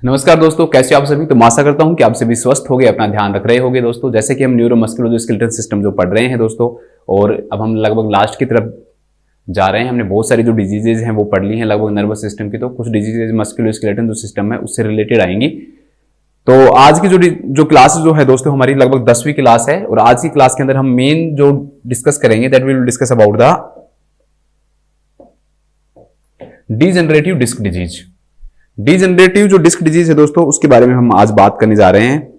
नमस्कार दोस्तों, कैसे हो आप सभी। तो मैं आशा करता हूं कि आप सभी स्वस्थ होंगे, अपना ध्यान रख रहे होंगे दोस्तों। जैसे कि हम न्यूरोमस्कुलोस्केलेटल सिस्टम जो पढ़ रहे हैं दोस्तों, और अब हम लगभग लास्ट की तरफ जा रहे हैं। हमने बहुत सारी जो डिजीजेज हैं वो पढ़ ली हैं लगभग नर्वस सिस्टम की। तो कुछ डिजीजेज मस्कुलोस्केलेटल जो सिस्टम है उससे रिलेटेड आएंगी। तो आज की जो क्लास जो है दोस्तों हमारी लगभग 10वीं क्लास है, और आज की क्लास के अंदर हम मेन जो डिस्कस करेंगे that we will discuss about the degenerative disc disease. Degenerative जो डिस्क डिजीज है दोस्तों उसके बारे में हम आज बात करने जा रहे हैं।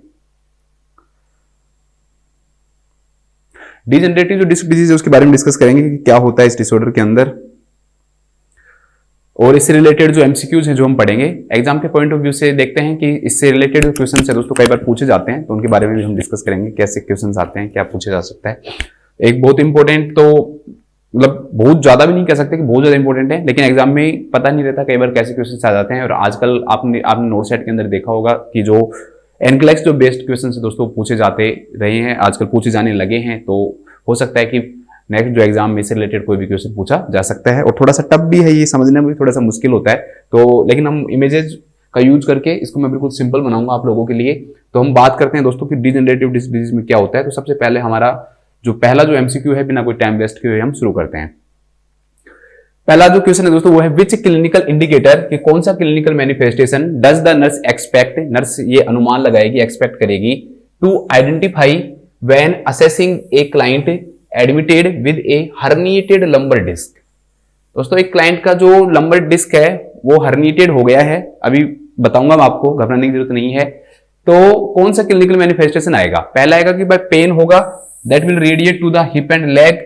डीजनरेटिव जो डिस्क डिजीज है उसके बारे में डिस्कस करेंगे कि क्या होता है इस डिसऑर्डर के अंदर, और इससे रिलेटेड जो एमसीक्यूज हैं जो हम पढ़ेंगे एग्जाम के पॉइंट ऑफ व्यू से देखते हैं कि इससे रिलेटेड जो क्वेश्चन है दोस्तों कई बार पूछे जाते हैं, तो उनके बारे में भी हम डिस्कस करेंगे कैसे क्वेश्चन आते हैं, क्या पूछा जा सकता है। एक बहुत इंपॉर्टेंट, तो मतलब बहुत ज्यादा भी नहीं कह सकते कि बहुत ज्यादा इंपॉर्टेंट है, लेकिन एग्जाम में पता नहीं रहता कई बार कैसे क्वेश्चन आ जाते हैं। और आजकल आपने नोट सेट के अंदर देखा होगा कि जो एनक्लेक्स जो बेस्ड क्वेश्चन है दोस्तों पूछे जाते रहे हैं, आजकल पूछे जाने लगे हैं। तो हो सकता है कि नेक्स्ट जो एग्जाम में से रिलेटेड कोई भी क्वेश्चन पूछा जा सकता है, और थोड़ा सा टफ भी है, ये समझने में भी थोड़ा सा मुश्किल होता है। तो लेकिन हम इमेजेस का यूज करके इसको मैं बिल्कुल सिंपल बनाऊंगा आप लोगों के लिए। तो हम बात करते हैं दोस्तों कि डीजनरेटिव डिस्क डिजीज में क्या होता है। तो सबसे पहले हमारा जो पहला जो एमसीक्यू है बिना कोई टाइम वेस्ट किए हम शुरू करते हैं। पहला जो क्वेश्चन है दोस्तों वो है विच क्लिनिकल इंडिकेटर, कि कौन सा clinical manifestation does the nurse expect, nurse ये अनुमान लगाएगी, एक्सपेक्ट करेगी to identify when assessing a client admitted with a herniated lumbar disc. दोस्तों एक क्लाइंट का जो लंबर डिस्क है वो हर्निएटेड हो गया है, अभी बताऊंगा मैं आपको, घबराने की जरूरत नहीं है। तो कौन सा क्लिनिकल मैनिफेस्टेशन आएगा, पहला आएगा कि भाई पेन होगा, that will radiate to the hip and leg.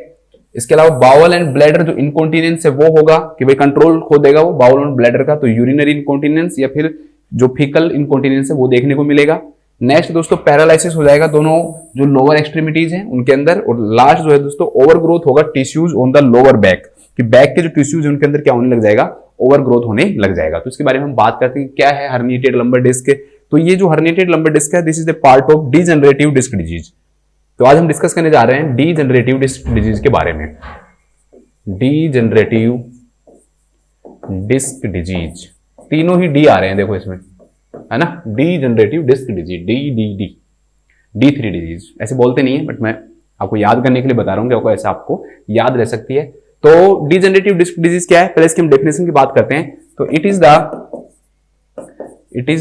इसके अलावा बाउल एंड ब्लैडर जो इनकॉन्टिनेंस है वो होगा कि भाई कंट्रोल खो देगा वो बाउल एंड ब्लैडर का, तो यूरिनरी इनकॉन्टिनेंस या फिर जो फीकल इनकॉन्टिनेंस है वो देखने को मिलेगा। नेक्स्ट दोस्तों पैरालिसिस हो जाएगा दोनों जो लोअर एक्सट्रीमिटीज हैं उनके अंदर। और लास्ट जो है दोस्तों ओवर ग्रोथ होगा tissues on the lower back, कि बैक के जो टिश्यूज है उनके अंदर क्या होने लग जाएगा, ओवर ग्रोथ होने लग जाएगा। तो इसके बारे में हम बात करते हैं क्या है हर्निएटेड लंबर डिस्क। तो ये जो हर्निएटेड लंबर डिस्क है this is the part of degenerative disc disease. तो आज हम डिस्कस करने जा रहे हैं डीजनरेटिव डिस्क डिजीज के बारे में। डीजनरेटिव डिस्क डिजीज, तीनों ही डी आ रहे हैं देखो इसमें, है ना। Degenerative disc disease, D3 disease ऐसे बोलते नहीं है, बट मैं आपको याद करने के लिए बता रहा हूं कि आपको ऐसा आपको याद रह सकती है। तो डीजनरेटिव डिस्क डिजीज क्या है, पहले इसकी हम डेफिनेशन की बात करते हैं। तो इट इज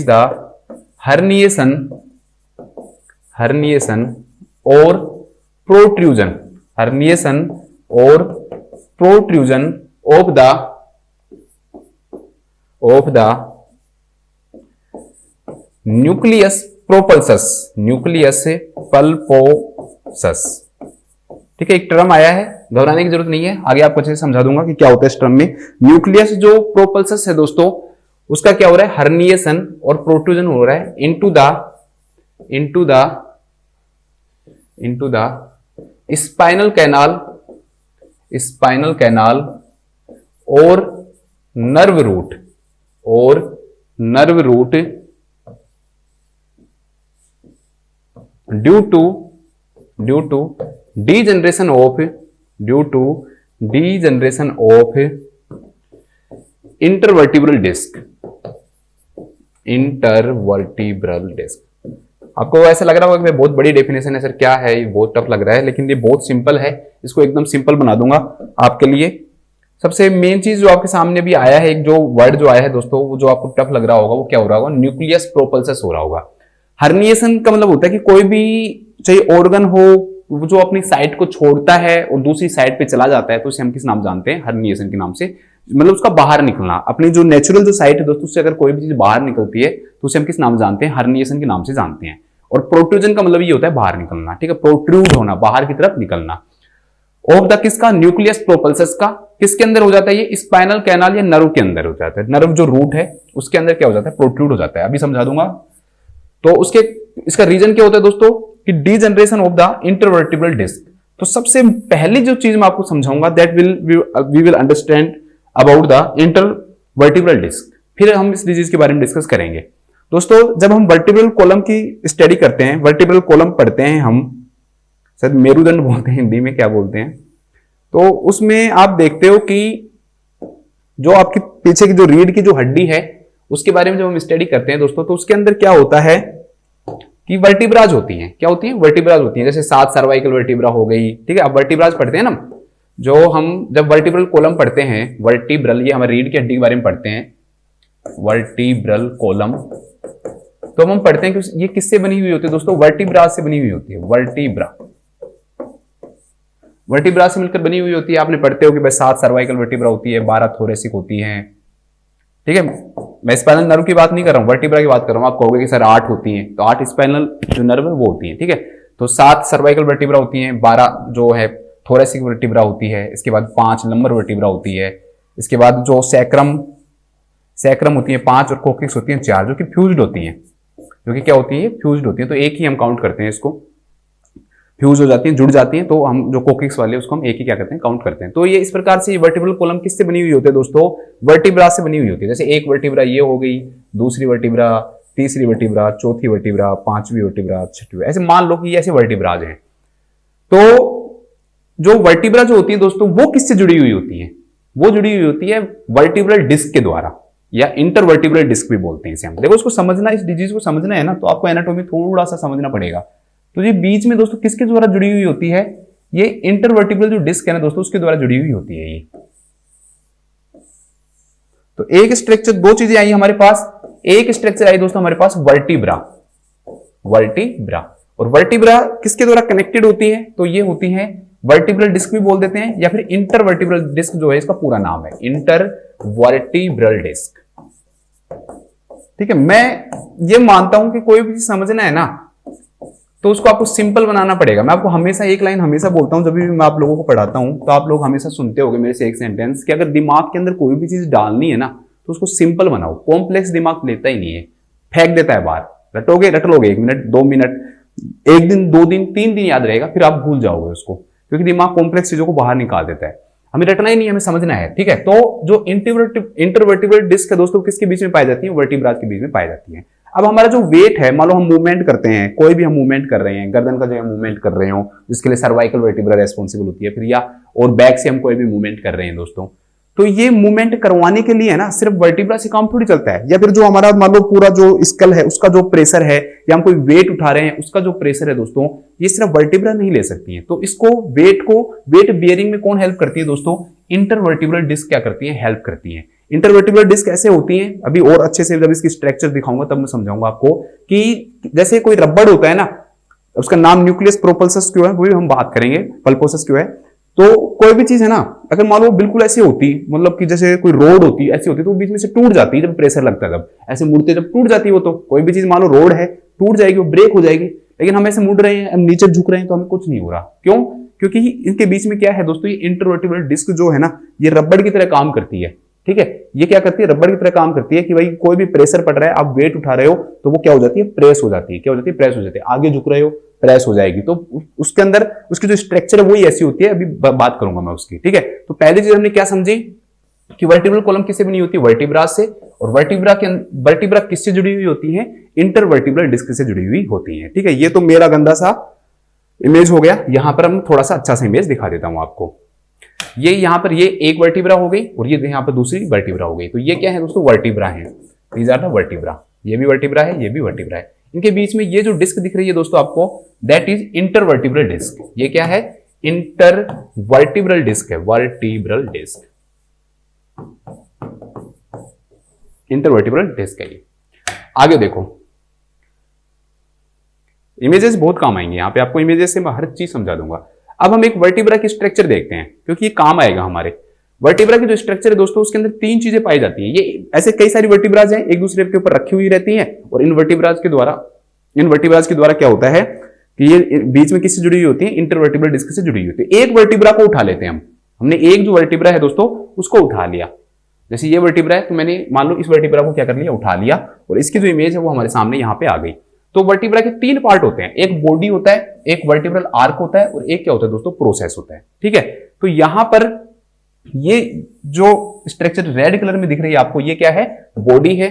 द हर्निएशन और protrusion of the nucleus pulposus. ठीक है, एक टर्म आया है, घबराने की जरूरत नहीं है, आगे आपको अच्छे से समझा दूंगा कि क्या होता है इस टर्म में। न्यूक्लियस जो प्रोपल्सस है दोस्तों उसका क्या हो रहा है, हर्निएशन और प्रोट्रूजन हो रहा है इनटू द स्पाइनल कैनाल और nerve root due to degeneration of intervertebral disc। आपको ऐसा लग रहा होगा कि बहुत बड़ी डेफिनेशन है सर, क्या है ये, बहुत टफ लग रहा है, लेकिन ये बहुत सिंपल है। इसको एकदम सिंपल बना दूंगा आपके लिए। सबसे मेन चीज जो आपके सामने भी आया है, एक जो वर्ड जो आया है दोस्तों वो जो आपको टफ लग रहा होगा वो क्या हो रहा होगा, न्यूक्लियस प्रोपल्सस हो रहा होगा। हर्निएशन का मतलब होता है कि कोई भी चाहे ऑर्गन हो वो जो अपनी साइड को छोड़ता है और दूसरी साइड पे चला जाता है, तो उसे हम किस नाम जानते हैं, हर्निएशन के नाम से। मतलब उसका बाहर निकलना, अपनी जो नेचुरल जो साइड है दोस्तों उससे अगर कोई भी चीज बाहर निकलती है तो उसे हम किस नाम जानते हैं, हर्निएशन के नाम से जानते हैं। और प्रोट्रूजन का मतलब ये होता है बाहर निकलना, ठीक है, प्रोट्रूड होना, बाहर की तरफ निकलना। ऑफ द किसका, न्यूक्लियस प्रोपल्सस का। किसके अंदर हो जाता है ये, स्पाइनल कैनाल या नर्व के अंदर हो जाता है। नर्व जो रूट है उसके अंदर क्या हो जाता है, प्रोट्रूड हो जाता है, अभी समझा दूंगा। तो उसके इसका रीजन क्या होता है दोस्तों कि degeneration of the intervertebral disc. तो सबसे पहली जो चीज मैं आपको समझाऊंगा that we will understand about the intervertebral disc, फिर हम इस डिजीज के बारे में डिस्कस करेंगे। दोस्तों जब हम वर्टिब्रल कॉलम की स्टडी करते हैं, वर्टिब्रल कॉलम पढ़ते हैं हम, शायद मेरुदंड बोलते हैं हिंदी में, क्या बोलते हैं, तो उसमें आप देखते हो कि जो आपकी पीछे की जो रीढ़ की जो हड्डी है उसके बारे में जब हम स्टडी करते हैं दोस्तों, तो उसके अंदर क्या होता है कि वर्टिब्राज होती हैं। क्या होती हैं? वर्टिब्राज होती हैं। जैसे 7 सर्वाइकल वर्टिब्रा हो गई, ठीक है। अब वर्टिब्राज पढ़ते हैं ना, जो हम जब वर्टिब्रल कॉलम पढ़ते हैं, वर्टिब्रल, ये हमारे रीढ़ की हड्डी के बारे में पढ़ते हैं, वर्टिब्रल कॉलम, तो हम पढ़ते हैं कि ये किससे बनी हुई होती है दोस्तों? वर्टिब्रा से बनी हुई होती है। वर्टिब्रा से मिलकर बनी हुई होती है। आपने पढ़ते हो कि भाई 7 सर्वाइकल वर्टिब्रा होती है, 12 थोरेसिक होती है, ठीक है। मैं स्पाइनल नर्व की बात नहीं कर रहा हूं, वर्टिब्रा की बात कर रहा हूं। आप कहोगे कि सर 8 होती हैं, तो 8 स्पाइनल जो नर्व है वो होती है, ठीक है। तो 7 सर्वाइकल वर्टिब्रा होती हैं, 12 जो है थोरेसिक वर्टिब्रा होती है, इसके बाद 5 लंबर वर्टिब्रा होती है, इसके बाद जो सैक्रम होती है 5 और कोकिक्स होती हैं 4, जो कि फ्यूज्ड होती हैं, जो कि क्या होती है? फ्यूज्ड होती है। तो एक ही हम काउंट करते हैं इसको, फ्यूज हो जाती हैं, जुड़ जाती हैं, तो हम जो कोकिक्स वाले उसको हम एक ही क्या करते हैं? काउंट करते हैं। तो ये इस प्रकार से वर्टिब्रल कॉलम किससे बनी हुई होती है दोस्तों? वर्टिब्रा से बनी हुई होती है। जैसे एक वर्टिब्रा ये हो गई, दूसरी वर्टिब्रा, तीसरी वर्टिब्रा, चौथी वर्टिब्रा, 5वीं वर्टिब्रा, 6वीं, ऐसे मान लो कि ये ऐसे वर्टिब्राज हैं। तो जो वर्टिब्रा जो होती है दोस्तों, वो किससे जुड़ी हुई होती है? वो जुड़ी हुई होती है वर्टिब्रल डिस्क के द्वारा, या इंटरवर्टिब्रल डिस्क भी बोलते हैं इसे हम। देखो, इसको समझना, इस डिजीज को समझना है ना, तो आपको एनाटॉमी थोड़ा सा समझना पड़ेगा। तो ये बीच में दोस्तों किसके द्वारा जुड़ी हुई होती है? ये इंटरवर्टिब्रल जो डिस्क है ना दोस्तों, उसके द्वारा जुड़ी हुई होती है ये। तो एक स्ट्रक्चर, 2 चीजें आई हमारे पास। एक स्ट्रक्चर आई दोस्तों हमारे पास वर्टिब्रा, और वर्टिब्रा किसके द्वारा कनेक्टेड होती है? तो ये होती है वर्टिब्रल डिस्क भी बोल देते हैं, या फिर इंटरवर्टिब्रल डिस्क जो है इसका पूरा नाम है, इंटरवर्टिब्रल डिस्क, ठीक है। मैं ये मानता हूं कि कोई भी चीज समझना है ना, तो उसको आपको सिंपल बनाना पड़ेगा। मैं आपको हमेशा एक लाइन हमेशा बोलता हूं, जब भी मैं आप लोगों को पढ़ाता हूं, तो आप लोग हमेशा सुनते होंगे मेरे से एक सेंटेंस कि अगर दिमाग के अंदर कोई भी चीज डालनी है ना, तो उसको सिंपल बनाओ। कॉम्प्लेक्स दिमाग लेता ही नहीं है, फेंक देता है बाहर। रट लोगे 1 मिनट, 2 मिनट, 1 दिन, 2 दिन, 3 दिन याद रहेगा, फिर आप भूल जाओगे उसको, क्योंकि दिमाग कॉम्प्लेक्स चीजों को बाहर निकाल देता है। हमें रटना ही नहीं, हमें समझना है, ठीक है। तो जो इंटरवर्टिब्रल डिस्क है दोस्तों, किसके बीच में पाई जाती है? वर्टिब्राज के बीच में पाई जाती है। अब हमारा जो वेट है, मान लो हम मूवमेंट करते हैं, कोई भी हम मूवमेंट कर रहे हैं, गर्दन का जो मूवमेंट कर रहे हो, जिसके लिए सर्वाइकल वर्टिब्रा रेस्पॉन्सिबल होती है, फिर या और बैक से हम कोई भी मूवमेंट कर रहे हैं दोस्तों, तो ये मूवमेंट करवाने के लिए है ना, सिर्फ वर्टिब्रा से काम थोड़ी चलता है। या फिर जो हमारा मान लो पूरा जो स्कल है उसका जो प्रेशर है, या हम कोई वेट उठा रहे हैं उसका जो प्रेशर है दोस्तों, ये सिर्फ वर्टिब्रा नहीं ले सकती है। तो इसको वेट बियरिंग में कौन हेल्प करती है दोस्तों? इंटरवर्टिब्रल डिस्क क्या करती है? हेल्प करती है। इंटरवर्टिब्रल डिस्क ऐसे होती हैं, अभी और अच्छे से जब इसकी स्ट्रक्चर दिखाऊंगा तब मैं समझाऊंगा आपको, कि जैसे कोई रबड़ होता है ना, उसका नाम न्यूक्लियस प्रोपल्सस क्यों है वो भी हम बात करेंगे, पल्पोसस क्यों है। तो कोई भी चीज है ना, अगर मान लो बिल्कुल ऐसे होती, मतलब कि जैसे कोई रोड होती ऐसी होती, तो बीच में से टूट जाती है जब प्रेशर लगता है, तब ऐसे मुड़ते जब टूट जाती है वो। तो कोई भी चीज मान लो रोड है, टूट जाएगी, वो ब्रेक हो जाएगी। लेकिन हम ऐसे मुड़ रहे हैं, हम नीचे झुक रहे हैं, तो हमें कुछ नहीं हो रहा। क्यों? क्योंकि इनके बीच में क्या है दोस्तों, ये इंटरवर्टिब्रल डिस्क जो है ना, ये रबड़ की तरह काम करती है, ठीक है। ये क्या करती है? रबड़ की तरह काम करती है कि भाई कोई भी प्रेशर पड़ रहा है, आप वेट उठा रहे हो, तो वो क्या हो जाती है? प्रेस हो जाती है। क्या हो जाती है? प्रेस हो जाती है। आगे झुक रहे हो, प्रेस हो जाएगी। तो उसके अंदर उसकी जो स्ट्रक्चर है वही ऐसी होती है, अभी बात करूंगा मैं उसकी, ठीक है। तो पहली चीज हमने क्या समझी कि वर्टिब्रल कॉलम किससे बनी होती है? वर्टिब्रा से। और वर्टिब्रा किससे जुड़ी हुई होती है? इंटरवर्टिब्रल डिस्क से जुड़ी हुई होती है, ठीक है। ये तो मेरा गंदा सा इमेज हो गया। यहां पर हम थोड़ा सा अच्छा सा इमेज दिखा देता हूं आपको। ये यहां पर ये एक वर्टिब्रा हो गई, और ये यहां पर दूसरी वर्टिब्रा हो गई। तो ये क्या है दोस्तों? वर्टिब्रा है। These are the vertebra. ये भी वर्टिब्रा है, ये भी वर्टिब्रा है। इनके बीच में ये जो डिस्क दिख रही है दोस्तों आपको, दैट इज इंटरवर्टिब्रल डिस्क। ये क्या है? इंटरवर्टिब्रल डिस्क है, वर्टिब्रल डिस्क, इंटरवर्टिब्रल डिस्क है ये। आगे देखो, इमेजेस बहुत काम आएंगे यहां पे, आपको इमेजेस से मैं हर चीज समझा दूंगा। अब हम एक वर्टिब्रा की स्ट्रक्चर देखते हैं, क्योंकि ये काम आएगा हमारे। वर्टिब्रा की जो स्ट्रक्चर है दोस्तों, उसके अंदर 3 चीजें पाई जाती हैं। ये ऐसे कई सारी वर्टिब्राज हैं, एक दूसरे के ऊपर रखी हुई रहती हैं, और इन वर्टिब्राज के द्वारा क्या होता है कि ये बीच में किससे जुड़ी हुई होती है? इंटरवर्टिब्रल डिस्क से जुड़ी हुई होती है। एक वर्टिब्रा को उठा लेते हैं हमने एक जो वर्टिब्रा है दोस्तों उसको उठा लिया। जैसे ये वर्टिब्रा है, तो मैंने मान लो इस वर्टिब्रा को क्या कर लिया? उठा लिया, और इसकी जो इमेज है वो हमारे सामने यहाँ पे आ गई। तो वर्टिब्रा के 3 पार्ट होते हैं, एक बॉडी होता है, एक वर्टिब्रल आर्क होता है, और एक क्या होता है दोस्तों? प्रोसेस होता है, ठीक है। तो यहां पर ये जो स्ट्रक्चर रेड कलर में दिख रही है आपको, ये क्या है? बॉडी है।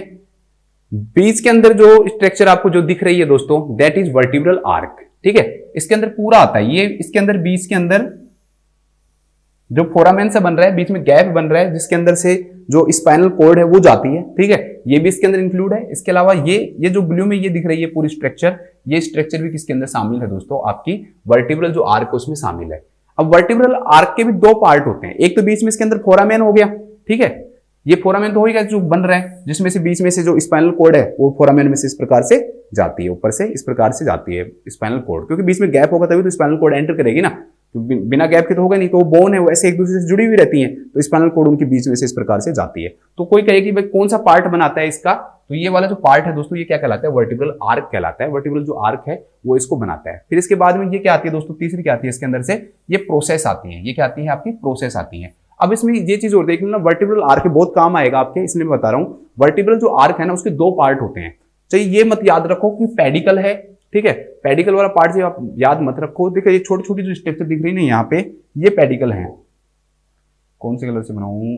बीच के अंदर जो स्ट्रक्चर आपको जो दिख रही है दोस्तों, दैट इज वर्टिब्रल आर्क, ठीक है। इसके अंदर पूरा आता है ये, इसके अंदर बीच के अंदर जो फोरामेन से बन रहा है, बीच में गैप बन रहा है जिसके अंदर से जो स्पाइनल कॉर्ड है वो जाती है, ठीक है, ये भी इसके अंदर इंक्लूड है। इसके अलावा ये जो ब्लू में ये दिख रही है पूरी स्ट्रक्चर, ये स्ट्रक्चर भी किसके अंदर शामिल है दोस्तों, आपकी वर्टिब्रल जो आर्क है उसमें शामिल है। अब वर्टिब्रल आर्क के भी दो पार्ट होते हैं, एक तो बीच में इसके अंदर फोरामेन हो गया, ठीक है, ये फोरामेन तो हो गया जो बन रहा है, जिसमें से बीच में से जो स्पाइनल कॉर्ड है वो फोरामेन में से इस प्रकार से जाती है, ऊपर से इस प्रकार से जाती है स्पाइनल कॉर्ड, क्योंकि बीच में गैप होगा तभी तो स्पाइनल कॉर्ड एंटर करेगी ना, तो बिना गैप के तो होगा नहीं, तो वो बोन है वैसे एक दूसरे से जुड़ी हुई रहती हैं, तो स्पाइनल कॉर्ड उनके बीच में से इस प्रकार से जाती है। तो कोई कहे कि भाई कौन सा पार्ट बनाता है इसका, तो ये वाला जो पार्ट है दोस्तों ये क्या कहलाता है, वर्टिब्रल आर्क कहलाता है। वर्टिब्रल जो आर्क है वो इसको बनाता है। फिर इसके बाद में ये क्या आती है दोस्तों, तीसरी क्या आती है इसके अंदर से, ये प्रोसेस आती है। ये क्या आती है आपकी, प्रोसेस आती है। अब इसमें ये चीज और देख लेना, वर्टिब्रल आर्क बहुत काम आएगा आपके, इसलिए मैं बता रहा हूं। वर्टिब्रल जो आर्क है ना उसके दो पार्ट होते हैं, चाहिए ये मत याद रखो कि पेडिकल है, ठीक है, पेडिकल वाला पार्ट जो आप याद मत रखो। देखिए ये छोटी छोटी जो स्ट्रक्चर दिख रही है यहाँ पे, ये पेडिकल है। कौन से कलर से बनाऊं,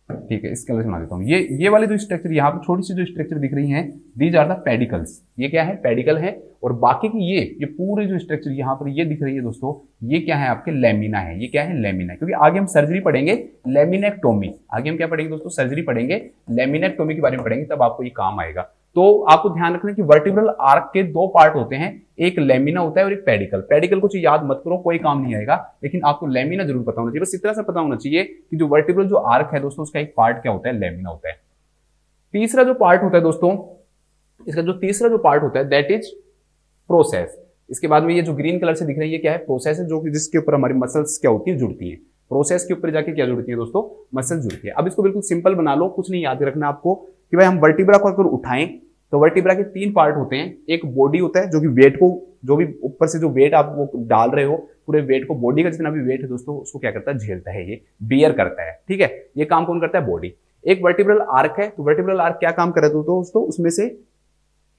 ठीक है इस कलर से बना देता हूं। ये वाली जो स्ट्रक्चर यहाँ पे छोटी सी जो स्ट्रक्चर दिख रही हैं, दीज आर द पेडिकल्स। ये क्या है, पेडिकल है। और बाकी की ये पूरी जो स्ट्रक्चर यहाँ पर ये दिख रही है दोस्तों, ये क्या है आपके, लेमिना है। ये क्या है, लेमिना, क्योंकि आगे हम सर्जरी पढ़ेंगे लेमिनेक्टोमी। आगे हम क्या पढ़ेंगे दोस्तों, सर्जरी पढ़ेंगे, लेमिनेक्टोमी के बारे में पढ़ेंगे, तब आपको ये काम आएगा। तो आपको ध्यान रखना कि वर्टिब्रल आर्क के दो पार्ट होते हैं, एक लेमिना होता है और एक पेडिकल। पेडिकल कुछ याद मत करो, कोई काम नहीं आएगा, लेकिन आपको लेमिना जरूर पता होना चाहिए। बस इतना सा पता होना चाहिए कि जो वर्टिब्रल जो आर्क है दोस्तों उसका एक पार्ट क्या होता है, लेमिना होता है। तीसरा जो पार्ट होता है दोस्तों, इसका जो तीसरा जो पार्ट होता है दैट इज प्रोसेस। इसके बाद में ये जो ग्रीन कलर से दिख रही है क्या है, प्रोसेस है, जो कि जिसके ऊपर हमारी मसल्स क्या होती है, जुड़ती है। प्रोसेस के ऊपर जाके क्या जुड़ती है दोस्तों, मसल्स जुड़ती है। अब इसको बिल्कुल सिंपल बना लो, कुछ नहीं याद रखना आपको कि भाई हम वर्टिब्रा को अगर उठाएं तो वर्टिब्रा के तीन पार्ट होते हैं। एक बॉडी होता है जो कि वेट को, जो भी ऊपर से जो वेट आप वो डाल रहे हो, पूरे वेट को, बॉडी का जितना भी वेट है दोस्तों उसको क्या करता है, झेलता है, ये बियर करता है, ठीक है। ये काम कौन करता है, बॉडी। एक वर्टिब्रल आर्क है, तो वर्टिब्रल आर्क क्या काम करे दोस्तों, उसमें से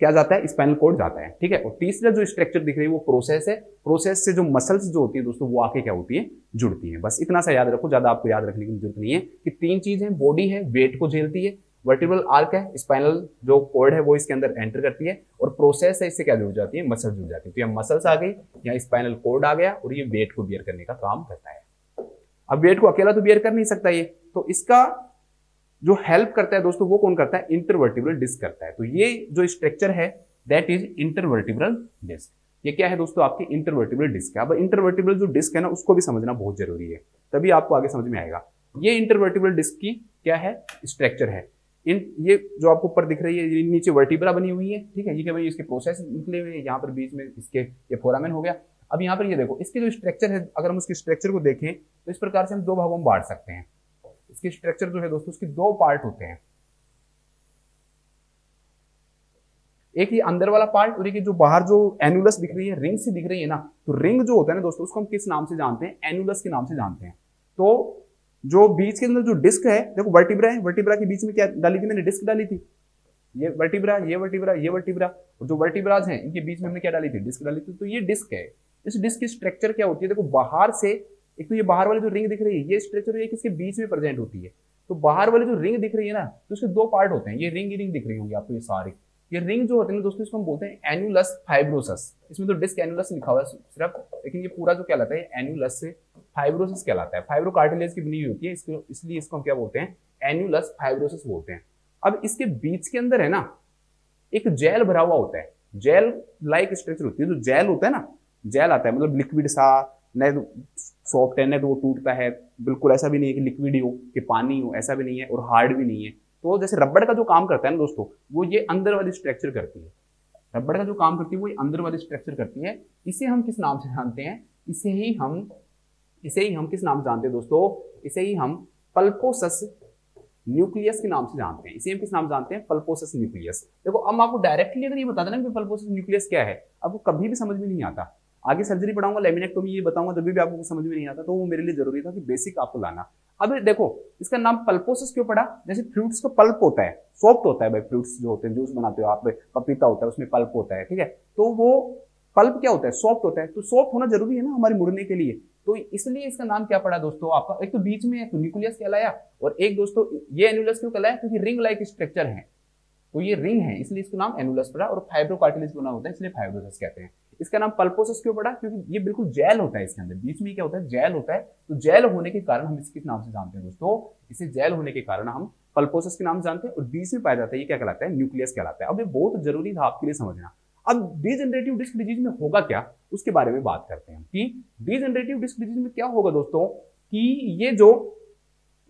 क्या जाता है, स्पाइनल कॉर्ड जाता है, ठीक है। और तीसरा जो स्ट्रक्चर दिख रही है वो प्रोसेस है। प्रोसेस से जो मसल्स जो होती है दोस्तों वो आके क्या होती है, जुड़ती है। बस इतना सा याद रखो, ज्यादा आपको याद रखने की जरूरत नहीं है कि तीन चीज है, बॉडी है, वेट को झेलती है, वर्टिब्रल आर्क है, स्पाइनल जो कॉर्ड है वो इसके अंदर एंटर करती है, और प्रोसेस है, इससे क्या जुड़ जाती है, मसल जुड़ जाती है। तो यहाँ मसल्स आ गई, यहाँ स्पाइनल कॉर्ड आ गया, और ये वेट को बियर करने का काम करता है। अब वेट को अकेला तो बियर कर नहीं सकता ये, तो इसका जो हेल्प करता है दोस्तों वो कौन करता है, इंटरवर्टिब्रल डिस्क करता है। तो ये जो स्ट्रक्चर है दैट इज इंटरवर्टिब्रल डिस्क। ये क्या है दोस्तों, आपकी इंटरवर्टिब्रल डिस्क है। अब इंटरवर्टिब्रल जो डिस्क है ना उसको भी समझना बहुत जरूरी है, तभी आपको आगे समझ में आएगा। ये इंटरवर्टिब्रल डिस्क की क्या है, स्ट्रक्चर है। ये जो आपको ऊपर दिख रही है, ये नीचे वर्टिब्रा बनी हुई है, ठीक है, ये क्या भाई इसके प्रोसेस निकले हुए हैं, यहाँ पर बीच में इसके ये फोरामेन हो गया। अब यहाँ पर ये देखो, इसके जो स्ट्रक्चर है, अगर हम उसके स्ट्रक्चर को देखें तो इस प्रकार से हम दो भागों में बांट सकते हैं। इसकी स्ट्रक्चर जो है दोस्तों, उसके दो पार्ट होते हैं, एक ये अंदर वाला पार्ट, और एक जो बाहर जो एनुलस दिख रही है, रिंग सी दिख रही है ना, तो रिंग जो होता है ना दोस्तों उसको हम किस नाम से जानते हैं, एनुलस के नाम से जानते हैं। तो जो बीच के अंदर जो डिस्क है, देखो वर्टिब्रा है, वर्टिब्रा के बीच में क्या डाली थी मैंने, डिस्क डाली थी। ये वर्टिब्रा, ये वर्टिब्रा, ये वर्टिब्रा, और जो वर्टिब्राज हैं इनके बीच में हमने क्या डाली थी, डिस्क डाली थी। तो ये डिस्क है। इस डिस्क की स्ट्रक्चर क्या होती है, देखो बाहर से, एक तो ये बाहर वाली जो रिंग दिख रही है, ये स्ट्रक्चर एक इसके बीच में प्रेजेंट होती है। तो बाहर वाली जो रिंग दिख रही है ना, तो उसके दो पार्ट होते हैं। ये रिंग दिख रही होंगी आपको, ये सारी ये रिंग जो होते हैं दोस्तों, इसको हम बोलते हैं एनुलस फाइब्रोसस। इसमें तो डिस्क एनुलस लिखा हुआ है सिर्फ, लेकिन ये पूरा जो कहलाता है एनुलस से फाइब्रोसिस कहलाता है। फाइब्रो कार्टिलेज की बनी हुई होती है, इसलिए इसको हम क्या बोलते हैं, एनुलस फाइब्रोसिस बोलते हैं। अब इसके बीच के अंदर है ना एक जेल भरा हुआ होता है, जेल लाइक स्ट्रक्चर होती है। जो जेल होता है ना, जेल आता है मतलब लिक्विड सा, न सॉफ्ट है न तो वो टूटता है, बिल्कुल ऐसा भी नहीं है कि लिक्विड ही हो कि पानी हो, ऐसा भी नहीं है, और हार्ड भी नहीं है। तो जैसे रबड़ का जो काम करता है ना दोस्तों, वो ये अंदर वाली स्ट्रक्चर करती है। रबड़ का जो काम करती है वो ये अंदर वाली स्ट्रक्चर करती है। इसे हम किस नाम से जानते हैं, इसे ही हम किस नाम से जानते हैं दोस्तों, इसे ही हम पल्पोसस न्यूक्लियस के नाम से जानते हैं। इसे हम किस नाम जानते हैं, पल्पोसस न्यूक्लियस। देखो अब आपको डायरेक्टली अगर ये बता देना कि पल्पोसस न्यूक्लियस क्या है, आपको कभी भी समझ में नहीं आता। आगे सर्जरी पढ़ाऊंगा, लेमिनेक्टोमी ये बताऊंगा, जब भी आपको समझ में नहीं आता, तो वो मेरे लिए जरूरी था कि बेसिक आपको लाना। अब देखो इसका नाम पल्पोसस क्यों पड़ा, जैसे फ्रूट्स का पल्प होता है, सॉफ्ट होता है भाई, फ्रूट्स जो होते हैं, जूस बनाते हो आप, पपीता होता है उसमें पल्प होता है, ठीक है, तो वो पल्प क्या होता है, सॉफ्ट होता है। तो सॉफ्ट होना जरूरी है ना हमारे मुड़ने के लिए, तो इसलिए इसका नाम क्या पड़ा दोस्तों आपका, एक तो बीच में एक न्यूक्लियस कहलाया, और एक दोस्तों ये एनुलस क्यों कहलाया, क्योंकि रिंग लाइक स्ट्रक्चर है, तो ये रिंग है इसलिए इसका नाम एनुलस पड़ा, और फाइब्रो कार्टिलेज बना होता है इसलिए फाइब्रोसिस कहते हैं। इसका नाम पल्पोसस क्यों पड़ा? क्योंकि ये बिल्कुल जेल होता है, इसके अंदर बीच में क्या होता है, जेल होता है। तो जेल होने के कारण हम इसके नाम से जानते हैं दोस्तों, इसे जेल होने के कारण हम पल्पोसस के नाम से जानते हैं। और बीच में पाया जाता है, ये क्या कहलाता है, न्यूक्लियस कहलाता है। अब ये बहुत जरूरी था आपके लिए समझना। अब डीजनरेटिव डिस्क डिजीज में होगा क्या, उसके बारे में बात करते हैं कि डीजनरेटिव डिस्क डिजीज में क्या होगा दोस्तों, कि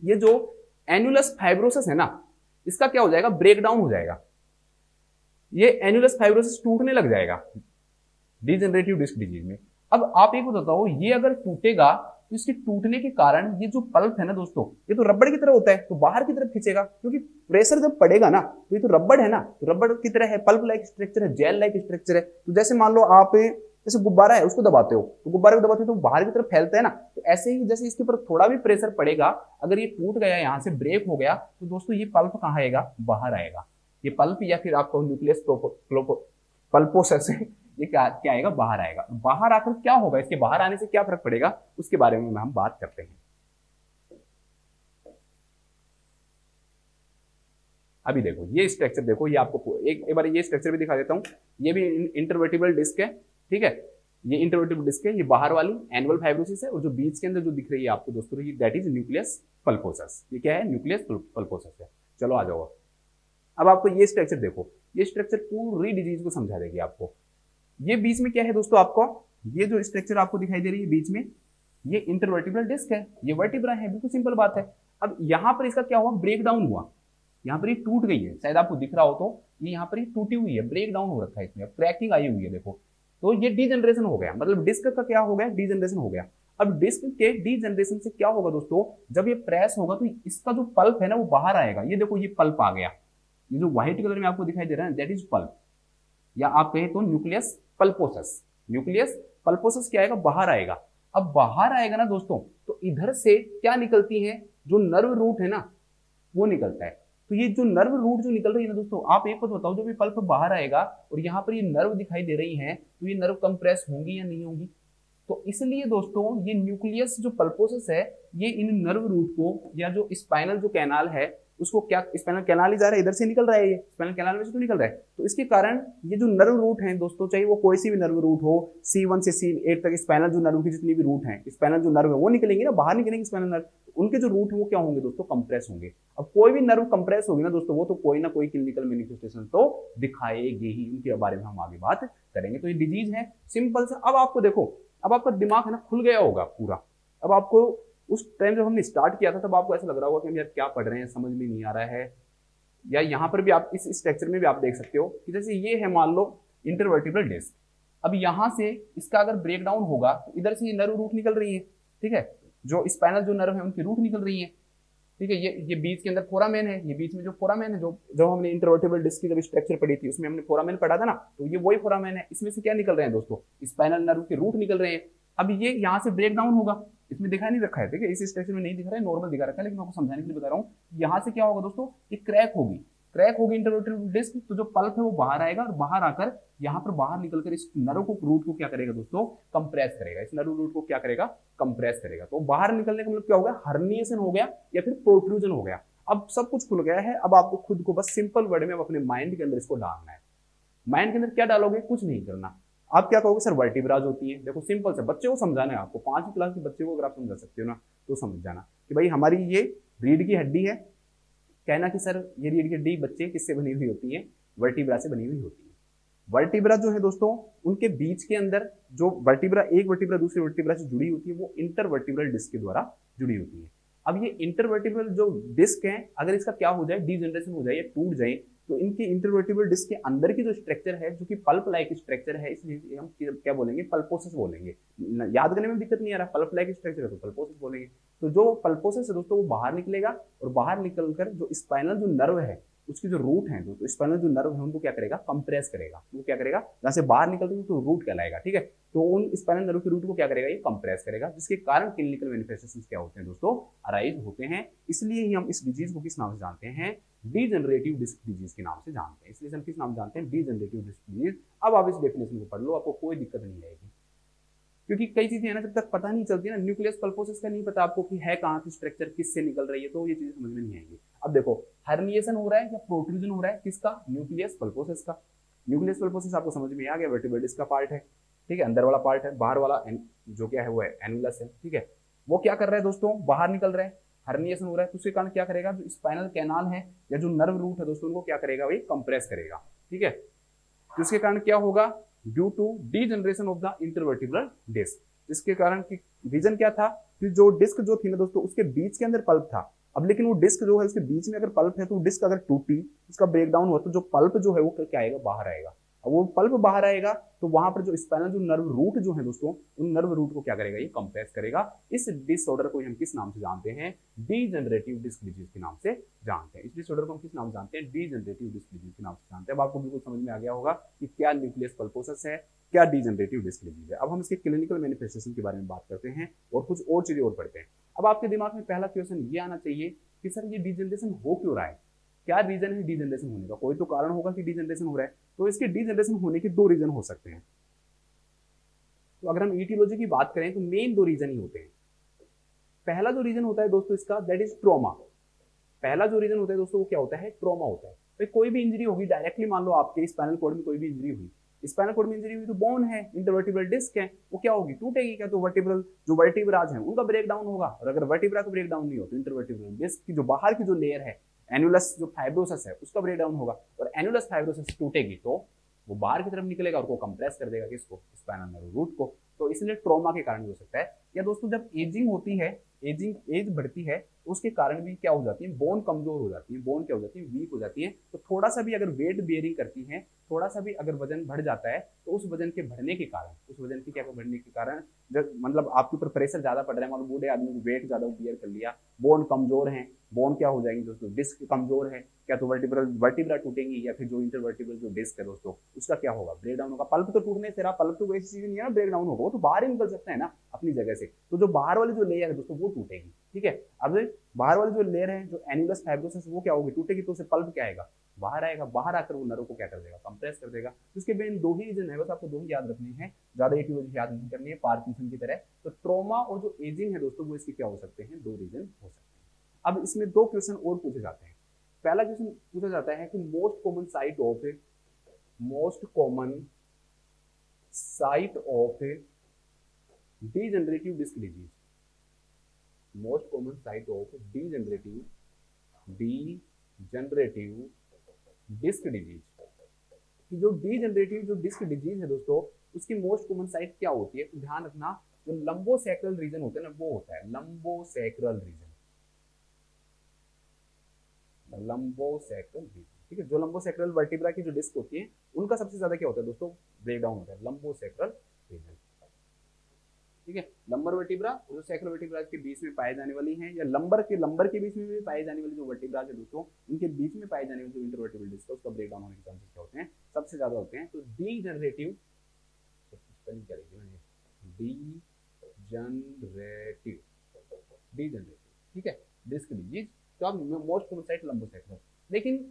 ये जो एनुलस फाइब्रोसिस है ना, इसका क्या हो जाएगा, ब्रेक डाउन हो जाएगा। ये एनुलस फाइब्रोसिस टूटने लग जाएगा डीजनरेटिव डिस्क डिजीज में। अब आप एक बताओ, ये अगर टूटेगा तो इसके टूटने के कारण ये जो पल्प है ना दोस्तों, ये तो रबड़ की तरह होता है, तो बाहर की तरफ खींचेगा, क्योंकि प्रेशर जब पड़ेगा ना, तो ये तो रबड़ है ना, तो रबड़ की तरह है, पल्प लाइक स्ट्रक्चर है, जेल लाइक स्ट्रक्चर है। तो जैसे मान लो आप जैसे गुब्बारा है, उसको दबाते हो, तो गुब्बारे को दबाते हो तो बाहर की तरफ फैलता है ना, तो ऐसे ही जैसे इसके ऊपर थोड़ा भी प्रेशर पड़ेगा, अगर ये टूट गया, यहाँ से ब्रेक हो गया, तो दोस्तों ये पल्प कहाँ आएगा, बाहर आएगा। ये पल्प या फिर आपको न्यूक्लियस पल्पोसस है, ये क्या आएगा, बाहर आएगा। बाहर आकर क्या होगा, इसके बाहर आने से क्या फर्क पड़ेगा, उसके बारे में हम बात करते हैं। अभी देखो ये स्ट्रक्चर, देखो ये आपको एक बार ये स्ट्रक्चर भी दिखा देता हूं। ये भी इंटरवर्टिबल डिस्क है, ठीक है, ये इंटरवर्टिबल डिस्क है, ये बाहर वाली एनुअल फाइब्रोसिस है, और जो बीच के अंदर जो दिख रही है आपको दोस्तों, दैट इज न्यूक्लियस पल्पोसस। ये क्या है, न्यूक्लियस पल्पोसस है। चलो आ जाओ, अब आपको ये स्ट्रक्चर देखो, ये स्ट्रक्चर पूरी डिजीज को समझा देगी आपको। ये बीच में क्या है दोस्तों, आपको ये जो स्ट्रक्चर आपको दिखाई दे रही है बीच में, ये इंटरवर्टिब्रल डिस्क है, ये वर्टिब्रा है, बिल्कुल सिंपल बात है। अब यहां पर इसका क्या हुआ, ब्रेक डाउन हुआ, यहाँ पर ये टूट गई है, शायद आपको दिख रहा हो तो ये यहाँ पर ये टूटी हुई है, ब्रेक डाउन हो रखा है इसमें, क्रैकिंग आई हुई है देखो। तो ये डीजनरेशन हो गया, मतलब डिस्क का क्या हो गया, डीजनरेशन हो गया। अब डिस्क के डीजनरेशन से क्या होगा दोस्तों, जब ये प्रेस होगा तो इसका जो पल्प है ना वो बाहर आएगा। ये देखो ये पल्प आ गया, ये जो व्हाइट कलर में आपको दिखाई दे रहा है दैट इज पल्प, या आप कहें तो न्यूक्लियस पल्पोसस। न्यूक्लियस पल्पोसस क्या आएगा, बाहर आएगा। अब बाहर आएगा ना दोस्तों, तो इधर से क्या निकलती है, जो नर्व रूट है ना वो निकलता है। तो ये जो नर्व रूट जो निकल रही है ना दोस्तों, आप एक बात बताओ, जब ये पल्प बाहर आएगा और यहाँ पर ये नर्व दिखाई दे रही है, तो ये नर्व कंप्रेस होंगी या नहीं होंगी? तो इसलिए दोस्तों ये न्यूक्लियस जो पल्पोसस है, ये इन नर्व रूट को, या जो स्पाइनल जो कैनाल है उसको, क्या स्पाइनल कैनाल ही जा रहा है, इधर से निकल रहा है, ये स्पाइनल कैनाल में से तो निकल रहा है। तो इसके कारण ये जो नर्व रूट हैं दोस्तों, चाहे वो कोई सी भी नर्व रूट हो, C1 से C8 तक स्पाइनल जो नर्व की जितनी भी रूट हैं, स्पाइनल जो नर्व है वो निकलेंगे ना, बाहर निकलेंगे स्पाइनल नर्व, उनके जो रूट है वो क्या होंगे दोस्तों, कंप्रेस होंगे। अब कोई भी नर्व कंप्रेस होगी ना दोस्तों, वो तो कोई ना कोई क्लिनिकल मैनिफेस्टेशन तो दिखाएगी ही, उनके बारे में हम आगे बात करेंगे। तो ये डिजीज है सिंपल सा। अब आपको देखो, अब आपका दिमाग है ना खुल गया होगा पूरा। अब आपको उस टाइम जब हमने स्टार्ट किया था तब आपको ऐसा लग रहा होगा कि हम यार क्या पढ़ रहे हैं, समझ में नहीं आ रहा है। या यहाँ पर भी आप इस स्ट्रक्चर में भी आप देख सकते हो कि जैसे ये है मान लो इंटरवर्टिब्रल डिस्क। अब यहाँ से इसका अगर ब्रेक डाउन होगा तो इधर से ये नर्व रूट निकल रही है, ठीक है, जो स्पाइनल जो नर्व है उनकी रूट निकल रही है, ठीक है। ये बीच के अंदर फोरामेन है, ये बीच में जो फोरामेन है, जो हमने इंटरवर्टिब्रल डिस्क की जब स्ट्रक्चर पढ़ी थी उसमें हमने फोरामेन पढ़ा था ना, तो ये वही फोरामेन है। इसमें से क्या निकल रहे हैं दोस्तों, स्पाइनल नर्व के रूट निकल रहे हैं। अब ये यहाँ से ब्रेक डाउन होगा, इसमें दिखाई नहीं रखा है, ठीक है, इस स्ट्रक्चर में नहीं दिख रहा है, नॉर्मल दिखा रखा है, लेकिन मैं आपको समझाने के लिए बता रहा हूँ। यहाँ से क्या होगा दोस्तों, ये क्रैक होगी इंटरवर्टिब्रल डिस्क, तो जो पल्प है वो बाहर आएगा, और बाहर आकर यहाँ पर बाहर निकलकर इस नर्व को रूट को क्या करेगा दोस्तों, कंप्रेस करेगा। इस नर्व रूट को क्या करेगा, कंप्रेस करेगा। तो बाहर निकलने का मतलब क्या हो गया, हर्निएशन हो गया या फिर प्रोट्रूजन हो गया। अब सब कुछ खुल गया है। अब आपको खुद को बस सिंपल वर्ड में अब अपने माइंड के अंदर इसको डालना है। माइंड के अंदर क्या डालोगे, कुछ नहीं करना। आप क्या कहोगे, सर वर्टिब्राज होती है। देखो सिंपल से बच्चे को समझाना है आपको, 5वीं क्लास के बच्चे को अगर आप समझा सकते हो ना तो समझ जाना कि भाई हमारी ये रीढ़ की हड्डी है। कहना कि सर ये रीढ़ की हड्डी बच्चे किससे बनी हुई होती है, वर्टिब्रा से बनी हुई होती है। वर्टिब्रा जो है दोस्तों, उनके बीच के अंदर जो वर्टिब्रा, एक वर्टिब्रा दूसरे वर्टिब्रा से जुड़ी होती है, वो इंटरवर्टिब्रल डिस्क के द्वारा जुड़ी होती है। अब ये इंटरवर्टिब्रल जो डिस्क है, अगर इसका क्या हो जाए, डीजनरेशन हो जाए या टूट जाए, तो इनके इंटरवर्टिब्रल डिस्क के अंदर की जो स्ट्रक्चर है, जो कि पल्प लाइक स्ट्रक्चर है, इसलिए हम क्या बोलेंगे, पल्पोसिस बोलेंगे। याद करने में दिक्कत नहीं आ रहा, पल्प लाइक स्ट्रक्चर है तो पल्पोसिस बोलेंगे। तो जो पल्पोसिस है दोस्तों, वो बाहर निकलेगा, और बाहर निकलकर जो स्पाइनल जो नर्व है उसकी जो रूट है, तो स्पाइनल जो नर्व है उनको क्या करेगा, कंप्रेस करेगा। वो क्या करेगा, जहां से बाहर निकलते हैं तो रूट कहलाएगा, ठीक है। तो उन स्पाइनल नर्व की रूट को क्या करेगा, ये कंप्रेस करेगा, जिसके कारण क्लिनिकल मैनिफेस्टेशंस क्या होते हैं दोस्तों, अराइज होते हैं। इसलिए ही हम इस डिजीज को किस नाम से जानते हैं, डीजनरेटिव डिस्क डिजीज के नाम से जानते हैं। इसलिए हम किस नाम जानते हैं, डीजनरेटिव डिस्क डिजीज। अब आप इस डेफिनेशन को पढ़ लो, आपको कोई दिक्कत नहीं आएगी, क्योंकि कई चीजें है ना जब तक पता नहीं चलती ना, न्यूक्लियस पल्पोसिस का नहीं पता आपको कि है कहाँ की स्ट्रक्चर, किससे निकल रही है, तो ये चीजें समझ में नहीं आएंगी। अब देखो हर्निएशन हो रहा है या प्रोट्रूजन हो रहा है, किसका, न्यूक्लियस पल्पोसिस का। न्यूक्लियस पल्पोसिस आपको समझ में आ गया, वर्टिब्रल डिस्क का पार्ट है। ठीक है, अंदर वाला पार्ट है, बाहर वाला जो क्या है वो है एनुलस है, ठीक है। वो क्या कर रहा है दोस्तों, बाहर निकल रहा है, हर्निएशन हो रहा है, तो उसके कारण क्या करेगा, जो स्पाइनल कैनाल है या जो नर्व रूट है दोस्तों, उनको क्या करेगा, वही कंप्रेस करेगा, ठीक है। तो इसके कारण क्या होगा, due to degeneration of the intervertebral disc, जिसके कारण की रीजन क्या था कि जो डिस्क जो थी ना दोस्तों, उसके बीच के अंदर पल्प था। अब लेकिन वो डिस्क जो है उसके बीच में अगर पल्प है, तो डिस्क अगर टूटी, उसका ब्रेकडाउन हुआ, तो जो पल्प जो है वो क्या आएगा, बाहर आएगा। अब वो पल्प बाहर आएगा तो वहां पर जो स्पाइनल जो नर्व रूट जो है दोस्तों, उन नर्व रूट को क्या करेगा, ये कंप्रेस करेगा। इस डिसऑर्डर को हम किस नाम से जानते हैं, डीजनरेटिव डिस्क डिजीज के नाम से जानते हैं। इस डिसऑर्डर को हम किस नाम से जानते हैं, डीजनरेटिव डिस्क डिजीज के नाम से जानते हैं। अब आपको बिल्कुल समझ में आ गया होगा कि क्या न्यूक्लियस पल्पोसस है, क्या डीजनरेटिव डिस्क डिजीज है। अब हम इसके क्लिनिकल मैनिफेस्टेशन के बारे में बात करते हैं और कुछ और चीजें और पढ़ते हैं। अब आपके दिमाग में पहला क्वेश्चन ये आना चाहिए कि सर ये डीजनरेशन हो क्यों रहा है, क्या रीजन है डीजनरेशन होने का, कोई तो कारण होगा कि डीजनरेशन हो रहा है। तो इसके डीजनरेशन होने के दो रीजन हो सकते हैं। तो अगर हम ईटियोलॉजी की बात करें तो मेन दो रीजन ही होते हैं। पहला जो रीजन होता है दोस्तों इसका, दैट इज ट्रॉमा। पहला जो रीजन होता है दोस्तों वो क्या होता है, ट्रॉमा होता है। भाई कोई भी इंजरी होगी, डायरेक्टली मान लो आपके स्पाइनल कॉर्ड में कोई भी इंजरी हुई, स्पाइनल कॉर्ड में इंजरी हुई तो बोन है, इंटरवर्टिब्रल डिस्क है, वो क्या होगी, टूटेगी क्या, तो वर्टिब्रल जो वर्टिब्राज है उनका ब्रेकडाउन होगा। और अगर वर्टिब्रा का ब्रेकडाउन नहीं हो तो इंटरवर्टिब्रल डिस्क की जो बाहर की जो लेयर है, एनुलस जो फाइब्रोसिस है, उसका ब्रेकडाउन होगा। और एनुलस फाइब्रोसिस टूटेगी तो वो बाहर की तरफ निकलेगा और वो कंप्रेस कर देगा किसको, स्पाइनल नर्व रूट को। तो इसलिए ट्रॉमा के कारण भी हो सकता है। या दोस्तों जब एजिंग होती है, एज बढ़ती है, तो उसके कारण भी क्या हो जाती है, बोन कमजोर हो जाती है, बोन क्या हो जाती है, वीक हो जाती है। तो थोड़ा सा भी अगर वेट बेयरिंग करती है, थोड़ा सा भी अगर वजन बढ़ जाता है, तो उस वजन के बढ़ने के कारण, उस वजन की क्या बढ़ने के कारण, जब मतलब आपके ऊपर प्रेशर ज्यादा पड़ रहा है, मतलब बूढ़े आदमी को वेट ज्यादा बियर कर लिया, बोन कमजोर है, बोन क्या हो जाएंगी दोस्तों, डिस्क कमजोर है, क्या तो वर्टिब्रा टूटेंगी, या फिर जो इंटरवर्टिब्रल जो डिस्क है दोस्तों, उसका क्या होगा, ब्रेकडाउन होगा। पल्प तो टूटने से रहा, पल्प तो ऐसी चीज नहीं है ना ब्रेकडाउन होगा, वो तो बाहर ही निकल सकता है ना अपनी जगह से। तो जो बाहर वाली जो लेयर है दोस्तों वो टूटेगी, ठीक है। अब बाहर वाली जो लेयर है, जो एनुलस फाइब्रोसिस, वो क्या होगी, टूटेगी, तो उसे पल्प क्या आएगा, बाहर आएगा, बाहर आकर वो नर्व को क्या कर देगा, कंप्रेस कर देगा। उसके मेन दो ही रीजन है, बस आपको दो ही याद रखने हैं, ज्यादा एटियोलॉजी याद नहीं करनी है पार्किंसन की तरह। तो ट्रॉमा और जो एजिंग है दोस्तों, वो इसके क्या हो सकते हैं, दो रीजन हो सकते हैं। अब इसमें दो क्वेश्चन और पूछे जाते हैं। पहला क्वेश्चन पूछा जाता है कि most common site of degenerative disc disease, most common site of degenerative disc disease. जो डीजनरेटिव जो डिस्क डिजीज है दोस्तों, उसकी मोस्ट कॉमन साइट क्या होती है, तो ध्यान रखना, जो लंबोसैक्रल रीजन होता है ना, वो होता है लंबोसैक्रल रीजन, लंबोसैक्रल रीजन, ठीक है। जो लंबोसैक्रल वर्टिब्रा की जो डिस्क होती है, उनका सबसे ज्यादा क्या होता है दोस्तों, ब्रेकडाउन होता है, लंबोसैक्रल रीजन, ठीक है। लंबर वर्टिब्रा जो सैक्रल वर्टिब्रा के बीच में पाए जाने वाली हैं, या लंबर के बीच में भी पाए जाने वाली जो वर्टिब्रा है दोस्तों, उनके बीच में पाए जाने वाली जो इंटरवर्टिब्रल डिस्क है, उसका ब्रेकडाउन होने के चांसेस क्या होते हैं, सबसे ज्यादा होते हैं। तो डीजनरेटिव ठीक है, डिस्क डिजीज, तो आप मोस्ट कॉमन साइट लंबोसैक्रल। लेकिन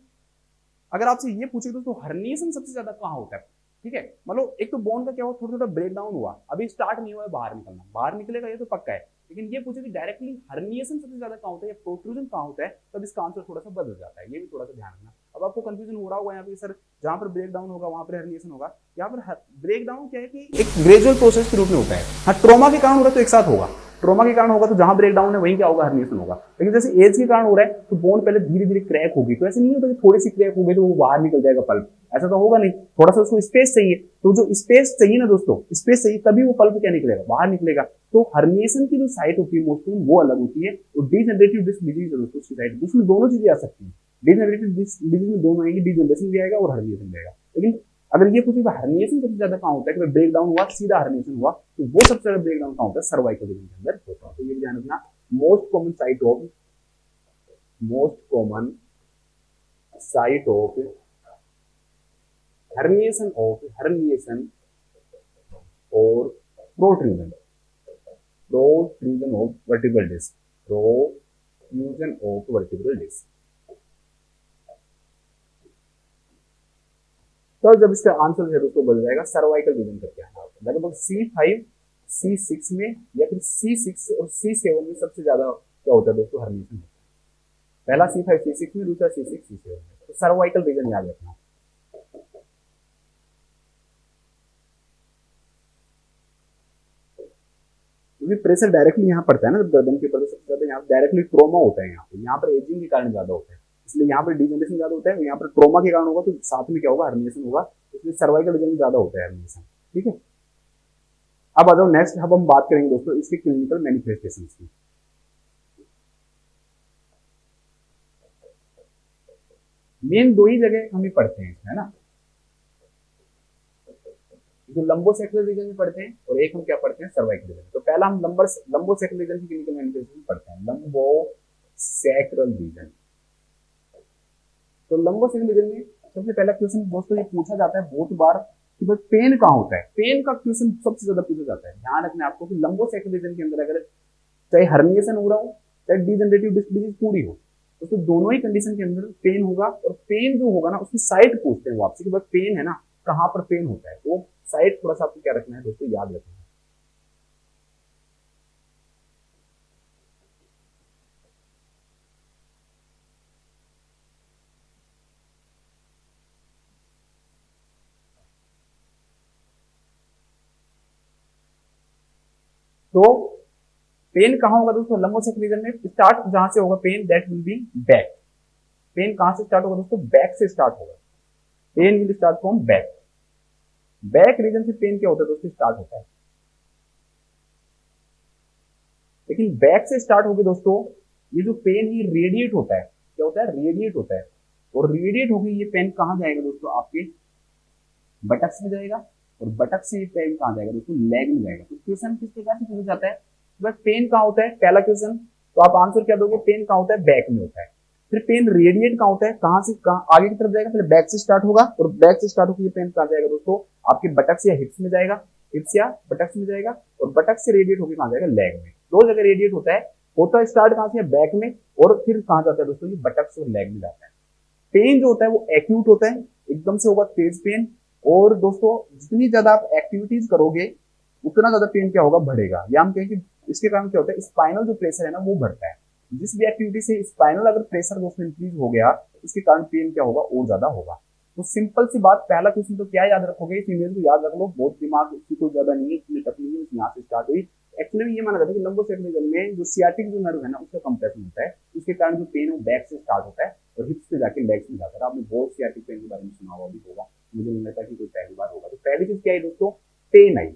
अगर आपसे ये पूछे दोस्तों हर्निएशन सबसे ज्यादा कहाँ होता है, ठीक है, मतलब एक तो बोन का क्या हुआ, थोड़ा थोड़ा ब्रेकडाउन हुआ, अभी स्टार्ट नहीं हुआ है बाहर निकलना, बाहर निकलेगा ये तो पक्का है। लेकिन ये पूछे कि डायरेक्टली हर्निएशन सबसे ज्यादा कहाँ होता है या प्रोट्रूजन कहाँ होता है, तब इसका आंसर थोड़ा सा बदल जाता है, ये भी थोड़ा सा ध्यान रखना। अब आपको कंफ्यूजन हो रहा होगा यहाँ पे, सर जहाँ पर ब्रेकडाउन होगा वहां पर हर्निएशन होगा। यहाँ पर ब्रेकडाउन क्या है कि एक ग्रेजुअल प्रोसेस के रूप में होता है। हाँ, ट्रॉमा के कारण होगा तो एक साथ होगा, ट्रॉमा के कारण होगा तो जहां ब्रेकडाउन है वहीं क्या होगा, हर्निएशन होगा। लेकिन जैसे एज के कारण हो रहा है तो बोन पहले धीरे धीरे क्रैक होगी, तो ऐसे नहीं होता कि थोड़ी सी क्रैक हो गई तो वो बाहर निकल जाएगा पल्प, ऐसा तो होगा नहीं, थोड़ा सा उसको स्पेस चाहिए। तो जो स्पेस चाहिए ना दोस्तों, स्पेस चाहिए, तभी वो पल्प क्या निकलेगा, बाहर निकलेगा। तो हर्निएशन की जो साइट होती है मोस्टली वो अलग होती है, और डीजनरेटिव डिस्क डिजीज है दोस्तों उसकी साइट, उसमें दोनों चीजें आ सकती है। डीजनरेटिव डिस्क डिजीज में दोनों आएंगी, डीजनरेशन भी आएगा और हर्निएशन भी आएगा। लेकिन अगर ये पूछे हर्निएशन सबसे ज्यादा कहाँ होता है, कि ब्रेकडाउन हुआ सीधा हर्निएशन हुआ, तो वो सबसे ज्यादा ब्रेकडाउन कहाँ होता है, सर्वाइकल रीजन के अंदर होता है। तो ये ध्यान रखना, most common site of herniation और protrusion of vertebral disc। तो जब इसका आंसर है दोस्तों बदल जाएगा, सर्वाइकल रीजन करके आना होगा। लगभग C5 C6 में या फिर C6 और C7 में सबसे ज्यादा क्या होता है दोस्तों, हर्निएशन होता है। पहला C5 C6 में, दूसरा C6 C7 में। तो सर्वाइकल रीजन याद रखना। क्योंकि प्रेशर डायरेक्टली यहाँ पड़ता है ना, जब गर्दन के ऊपर सबसे ज्यादा यहाँ डायरेक्टली ट्रोमा होता है, यहाँ पर एजिंग के कारण ज्यादा होता है, इसलिए यहाँ पर डिजनरेशन ज्यादा होता है, यहाँ पर ट्रोमा के कारण होगा तो साथ में क्या होगा, हर्निएशन होगा, इसलिए सर्वाइकल रीजन में ज्यादा होता है हर्निएशन। ठीक है, अब आ जाओ नेक्स्ट, अब हम बात करेंगे दोस्तों इसके क्लिनिकल मैनिफेस्टेशन की। मेन दो ही जगह हम ही पढ़ते हैं, है ना, जो लंबोसेक्युलर रीजन में पढ़ते हैं और एक हम क्या पढ़ते हैं, सर्वाइकल रीजन। तो पहला हम लंबोसेक्युलर रीजन की क्लिनिकल मैनिफेस्टेशन पढ़ते हैं, लंबोसेक्युलर रीजन। तो लंबोसेक्युलर रीजन में सबसे पहला क्वेश्चन दोस्तों ये पूछा जाता है बहुत बार कि भाई पेन कहाँ होता है, पेन का क्वेश्चन सबसे ज्यादा पूछा जाता है। ध्यान रखना आपको कि लंबोसेक्युलर रीजन के अंदर अगर चाहे हर्निएशन हो रहा हो चाहे डिजनरेटिव डिस्क डिजीज पूरी हो, तो दोनों ही कंडीशन के अंदर पेन होगा, और पेन जो होगा ना उसकी साइट पूछते हैं वो आपसे कि भाई पेन है ना, कहाँ पर पेन होता है, वो साइट थोड़ा सा आपको क्या रखना है दोस्तों, याद रखना है। तो पेन कहाँ होगा दोस्तों, लंबोसेक्युलर रीजन में स्टार्ट जहां से होगा pain, that will be back. Pain कहां से स्टार्ट होगा दोस्तों, बैक से स्टार्ट होगा, pain will start from back. Back region से पेन क्या होता है दोस्तों, स्टार्ट होता है। लेकिन बैक से स्टार्ट होगी दोस्तों, ये जो पेन ही रेडिएट होता है, क्या होता है, रेडिएट होता है, और रेडिएट होगी ये पेन कहां जाएगा दोस्तों, आपके बटक्स में जाएगा, और बटक से ये पेन कहां जाएगा दोस्तों, लेग में जाएगा। तो क्वेश्चन किस प्रकार से पूछा जाता है, बस पेन कहां होता है, पहला क्वेश्चन तो आप आंसर क्या दोगे, पेन कहां होता है, बैक में होता है। फिर पेन रेडिएट कहां होता है, कहां से कहां आगे की तरफ जाएगा, फिर बैक से स्टार्ट होगा, और बैक से स्टार्ट होकर ये पेन कहां जाएगा दोस्तों, आपके बटक्स या हिप्स में जाएगा, हिप्स या बटक्स में जाएगा, और बटक्स से रेडिएट होकर कहां जाएगा, लेग में। दो जगह रेडिएट होता है, स्टार्ट कहां से, बैक में, और फिर कहां जाता है दोस्तों, ये बटक्स और लेग में जाता है। पेन जो होता है वो एक्यूट होता है, एकदम से होगा तेज पेन, और दोस्तों जितनी ज्यादा आप एक्टिविटीज करोगे उतना ज्यादा पेन क्या होगा, बढ़ेगा। या हम कहें कि इसके कारण क्या होता है, स्पाइनल जो प्रेशर है ना वो बढ़ता है। जिस भी एक्टिविटी से स्पाइनल अगर प्रेशर दोस्तों इंक्रीज हो गया, इसके कारण पेन क्या होगा, और ज्यादा होगा। तो सिंपल सी बात, पहला क्वेश्चन तो क्या याद रखोगे, इस इमेज को याद रख लो, बहुत दिमाग इसकी कोई ज्यादा नहीं है, इतनी टकली है, यहाँ से स्टार्ट हुई। एक्चुअली ये माना जाता है कि लंबोसेक्युलर रीजन में जो सियाटिक जो नर्व है ना उसका कंप्रेशन होता है, उसके कारण जो पेन है वो बैक से स्टार्ट होता है और हिप्स पे जाके लेग्स में जाता है। आपने बहुत सियाटिक पेन के बारे में सुना हुआ भी होगा, मुझे नहीं लगता कि कोई पहली बार होगा। तो पहली चीज क्या है दोस्तों, पेन आई।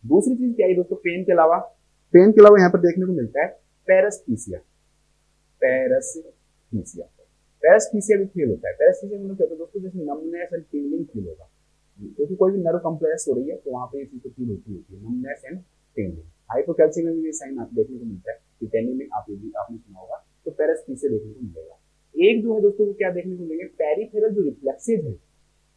दूसरी चीज क्या है दोस्तों, पेन के अलावा यहाँ पर देखने को मिलता है पैरास्थीसिया। पैरास्थीसिया पैरास्थीसिया भी फील होता है। पैरास्थीसिया मतलब क्या होता है दोस्तों, जैसे नमनेस एंड टिंगलिंग फील होगा, क्योंकि कोई भी नर्व कंप्रेस हो रही है तो वहां पे ये चीज फील होती है, नमनेस एंड टिंगलिंग। हाइपोकैल्सिया में भी ये साइन आप देखने को मिलता है, टिटेनियम में आप भी आपने सुना होगा, तो पैरास्थीसिया देखने को मिलेगा। एक जो है दोस्तों वो क्या देखने को मिलेंगे, पेरिफेरल जो रिफ्लेक्सेज है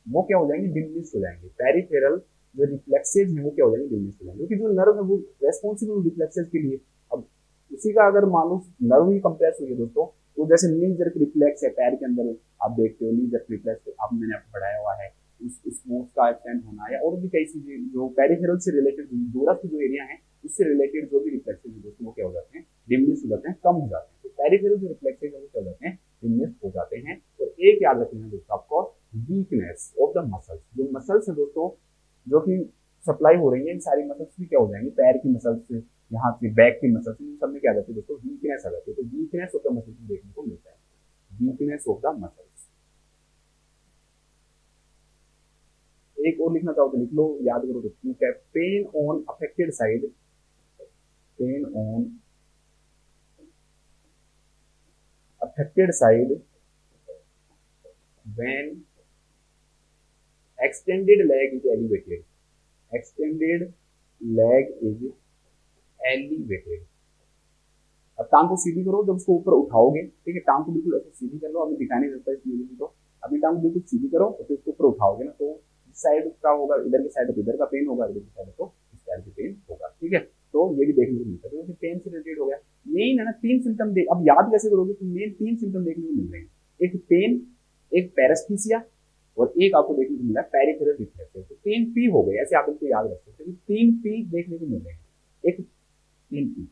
वो क्या हो जाएंगे, डिमिनिश हो जाएंगे। पेरिफेरल जो रिफ्लेक्सेज है वो क्या हो जाएंगे, डिमिनिश हो जाएंगे, क्योंकि जो नर्व है वो रेस्पॉन्सिबल रिफ्लेक्सेज के लिए। अब उसी का अगर मान लो नर्व ही कंप्रेस हुई है दोस्तों, तो जैसे नी जर्क रिफ्लेक्स है पैर के अंदर, आप देखते हो नी जर्क रिफ्लेक्स आप मैंने आपको पढ़ाया हुआ है, उसका एक्सटेंड होना या और भी कई चीजें जो पेरिफेरल से रिलेटेड, दूरस्थ जो एरिया है उससे रिलेटेड जो भी रिफ्लेक्सेज है दोस्तों वो क्या हो जाते हैं, डिमिनिश हो जाते हैं, कम हो जाते हैं। तो पेरिफेरल जो रिफ्लेक्सेज है वो क्या हो जाते हैं, डिमिनिश हो जाते हैं। और एक याद रखना दोस्तों आपको, वीकनेस ऑफ द मसल्स। जो मसल्स है दोस्तों जो कि सप्लाई हो रही है, इन सारी मसल्स भी क्या हो जाएंगे, पैर की मसल्स, यहाँ की बैक की मसल्स, इन सब में क्या आ जाती है दोस्तों, वीकनेस आ जाती है। तो वीकनेस ऑफ द मसल्स देखने को मिलता है, वीकनेस ऑफ द मसल्स। एक और लिखना चाहो तो लिख लो, याद करो तो ठीक है। Pain on affected side, pain on affected side when extended leg is elevated, extended leg is elevated। अब टांग को सीधी करो, जब उसको ऊपर उठाओगे, ठीक है, टांग को बिल्कुल ऐसे सीधी कर लो, अभी दिखाई नहीं देता इसलिए तो अभी टांग बिल्कुल सीधी करो और फिर उसको ऊपर उठाओगे ना, तो इस साइड का होगा, इधर की साइड इधर का पेन होगा, इधर की साइड तो इस साइड की पेन होगा, ठीक है। तो ये भी देखने को मिलता है, तो पेन से रिलेटेड हो गया। मेन है ना तीन सिम्टम, अब याद कैसे करोगे, तो मेन तीन सिम्टम देखने को मिल रहे हैं, एक पेन, एक पैरास्थीसिया, और एक आपको देखने को मिला पेरिफेरल रिफ्लेक्सेस। तो 3 पी हो गए, ऐसे आप इनको याद रख सकते हैं, 3 पी देखने को मिल रहे हैं, एक 3 पी।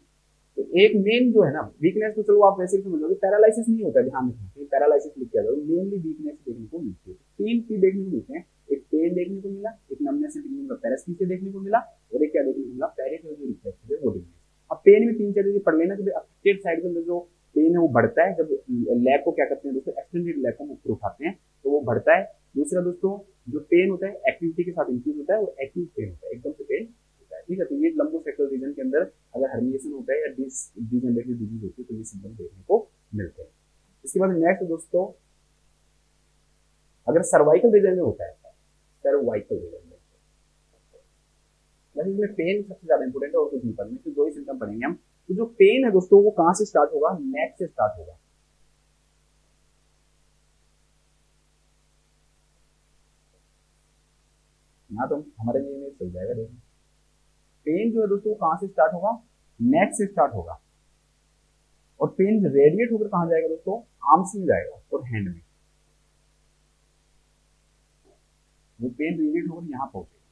तो एक मेन जो है ना वीकनेस, तो चलो आप वैसे ही समझोगे, पैरालिसिस नहीं होता, ध्यान रखना, पैरालिसिस लिख के जाओ, मेनली वीकनेस देखने को मिलती है। 3 पी देखने को मिलते हैं, एक पेन देखने को मिला, एक नमनेस एंड टिंगलिंग पैरास्थीसिया देखने को मिला, और एक क्या देखने को मिला, पेरिफेरल रिफ्लेक्सेस है वो देखने को। पेन में 3-4 चीजें पढ़ लेना, जब अफेक्टेड साइड के अंदर जो पेन है वो बढ़ता है, जब लैग को क्या करते हैं दोस्तों, एक्सटेंडेड लैग को ऊपर उठाते हैं तो वो बढ़ता है। दूसरा दोस्तों, जो पेन होता है एक्टिविटी के साथ इंक्रीज होता है, वो एक्यूट पेन होता है, एकदम से पेन होता है, ठीक है। तो ये लंबोसेक्टल रीजन के अंदर अगर हर्निएशन होता है या डिजनरेटिव डिजीज होती है तो ये सिम्टम देखने को मिलते हैं। इसके बाद नेक्स्ट दोस्तों, अगर सर्वाइकल रीजन में होता है, सर्वाइकल रीजन में वैसे इसमें पेन सबसे ज्यादा इंपॉर्टेंट है और कुछ नहीं पढ़ने, तो 2 ही सिम्टम पढ़ेंगे हम। तो जो पेन है दोस्तों वो कहां से स्टार्ट होगा, नेक से स्टार्ट होगा। ना तो हमारे लिए नहीं चल जाएगा। देखिए पेन जो है दोस्तों वो कहां से स्टार्ट होगा, नेक से स्टार्ट होगा, और पेन रेडिएट होकर कहां जाएगा दोस्तों, आर्म्स में जाएगा और हैंड में। वो पेन रेडिएट होकर यहाँ पहुंचेगा,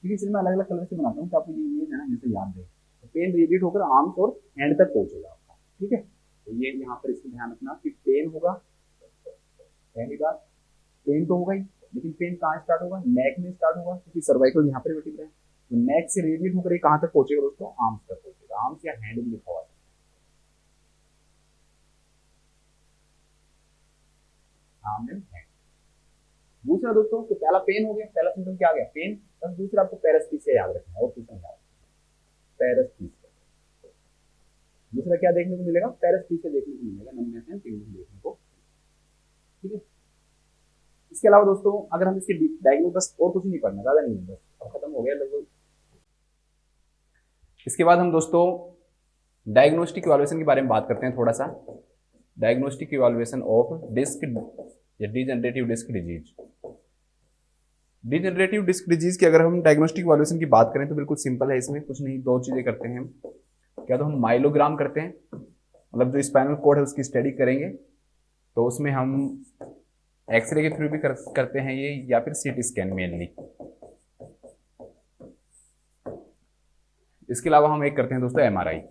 ठीक है। इसलिए मैं अलग अलग कलर से बनाता हूँ, आपको ये इमेज है ना जैसे याद रहे। तो पेन रेडिएट होकर आर्म्स और हैंड तक पहुंचेगा आपका, ठीक है। तो ये यहाँ पर इसको ध्यान रखना कि पेन होगा, पहली बात पेन तो होगा ही, लेकिन पेन कहाँ स्टार्ट होगा, नेक में स्टार्ट होगा, क्योंकि सर्वाइकल यहाँ पर वर्टिब्रा है। तो नेक से रेडिएट होकर ये कहाँ तक पहुंचेगा दोस्तों, आर्म्स तक पहुंचेगा। आर्म्स या हैंड में लिखा हुआ है, आर्म एंड हैंड। दूसरा दोस्तों, तो पहला पेन हो गया, पहला सिम्टम क्या आ गया, पेन। बस दूसरा आपको पैरास्थीसिया याद रखना है, और कुछ नहीं याद, पैरास्थीसिया। दूसरा क्या देखने को मिलेगा, पैरास्थीसिया देखने को मिलेगा, नमनेस एंड टिंगलिंग देखने को, ठीक है। इसके अलावा दोस्तों अगर हम इसके डायग्नोस, बस और कुछ नहीं पढ़ना, ज्यादा नहीं है, बस अब खत्म हो गया लगभग। इसके बाद हम दोस्तों डायग्नोस्टिक इवैल्यूएशन के बारे में बात करते हैं थोड़ा सा। डायग्नोस्टिक इवैल्यूएशन ऑफ डिस्क या degenerative disc disease. Degenerative disc disease की अगर हम डायग्नोस्टिक इवैल्यूएशन की बात करें तो बिल्कुल सिंपल है, इसमें कुछ नहीं, 2 चीजें करते हैं हम। क्या तो हम माइलोग्राम करते हैं, मतलब जो स्पाइनल कॉर्ड है उसकी स्टडी करेंगे, तो उसमें हम एक्सरे के थ्रू भी करते हैं ये, या फिर सीटी स्कैन मेनली। इसके अलावा हम एक करते हैं दोस्तों एमआरआई,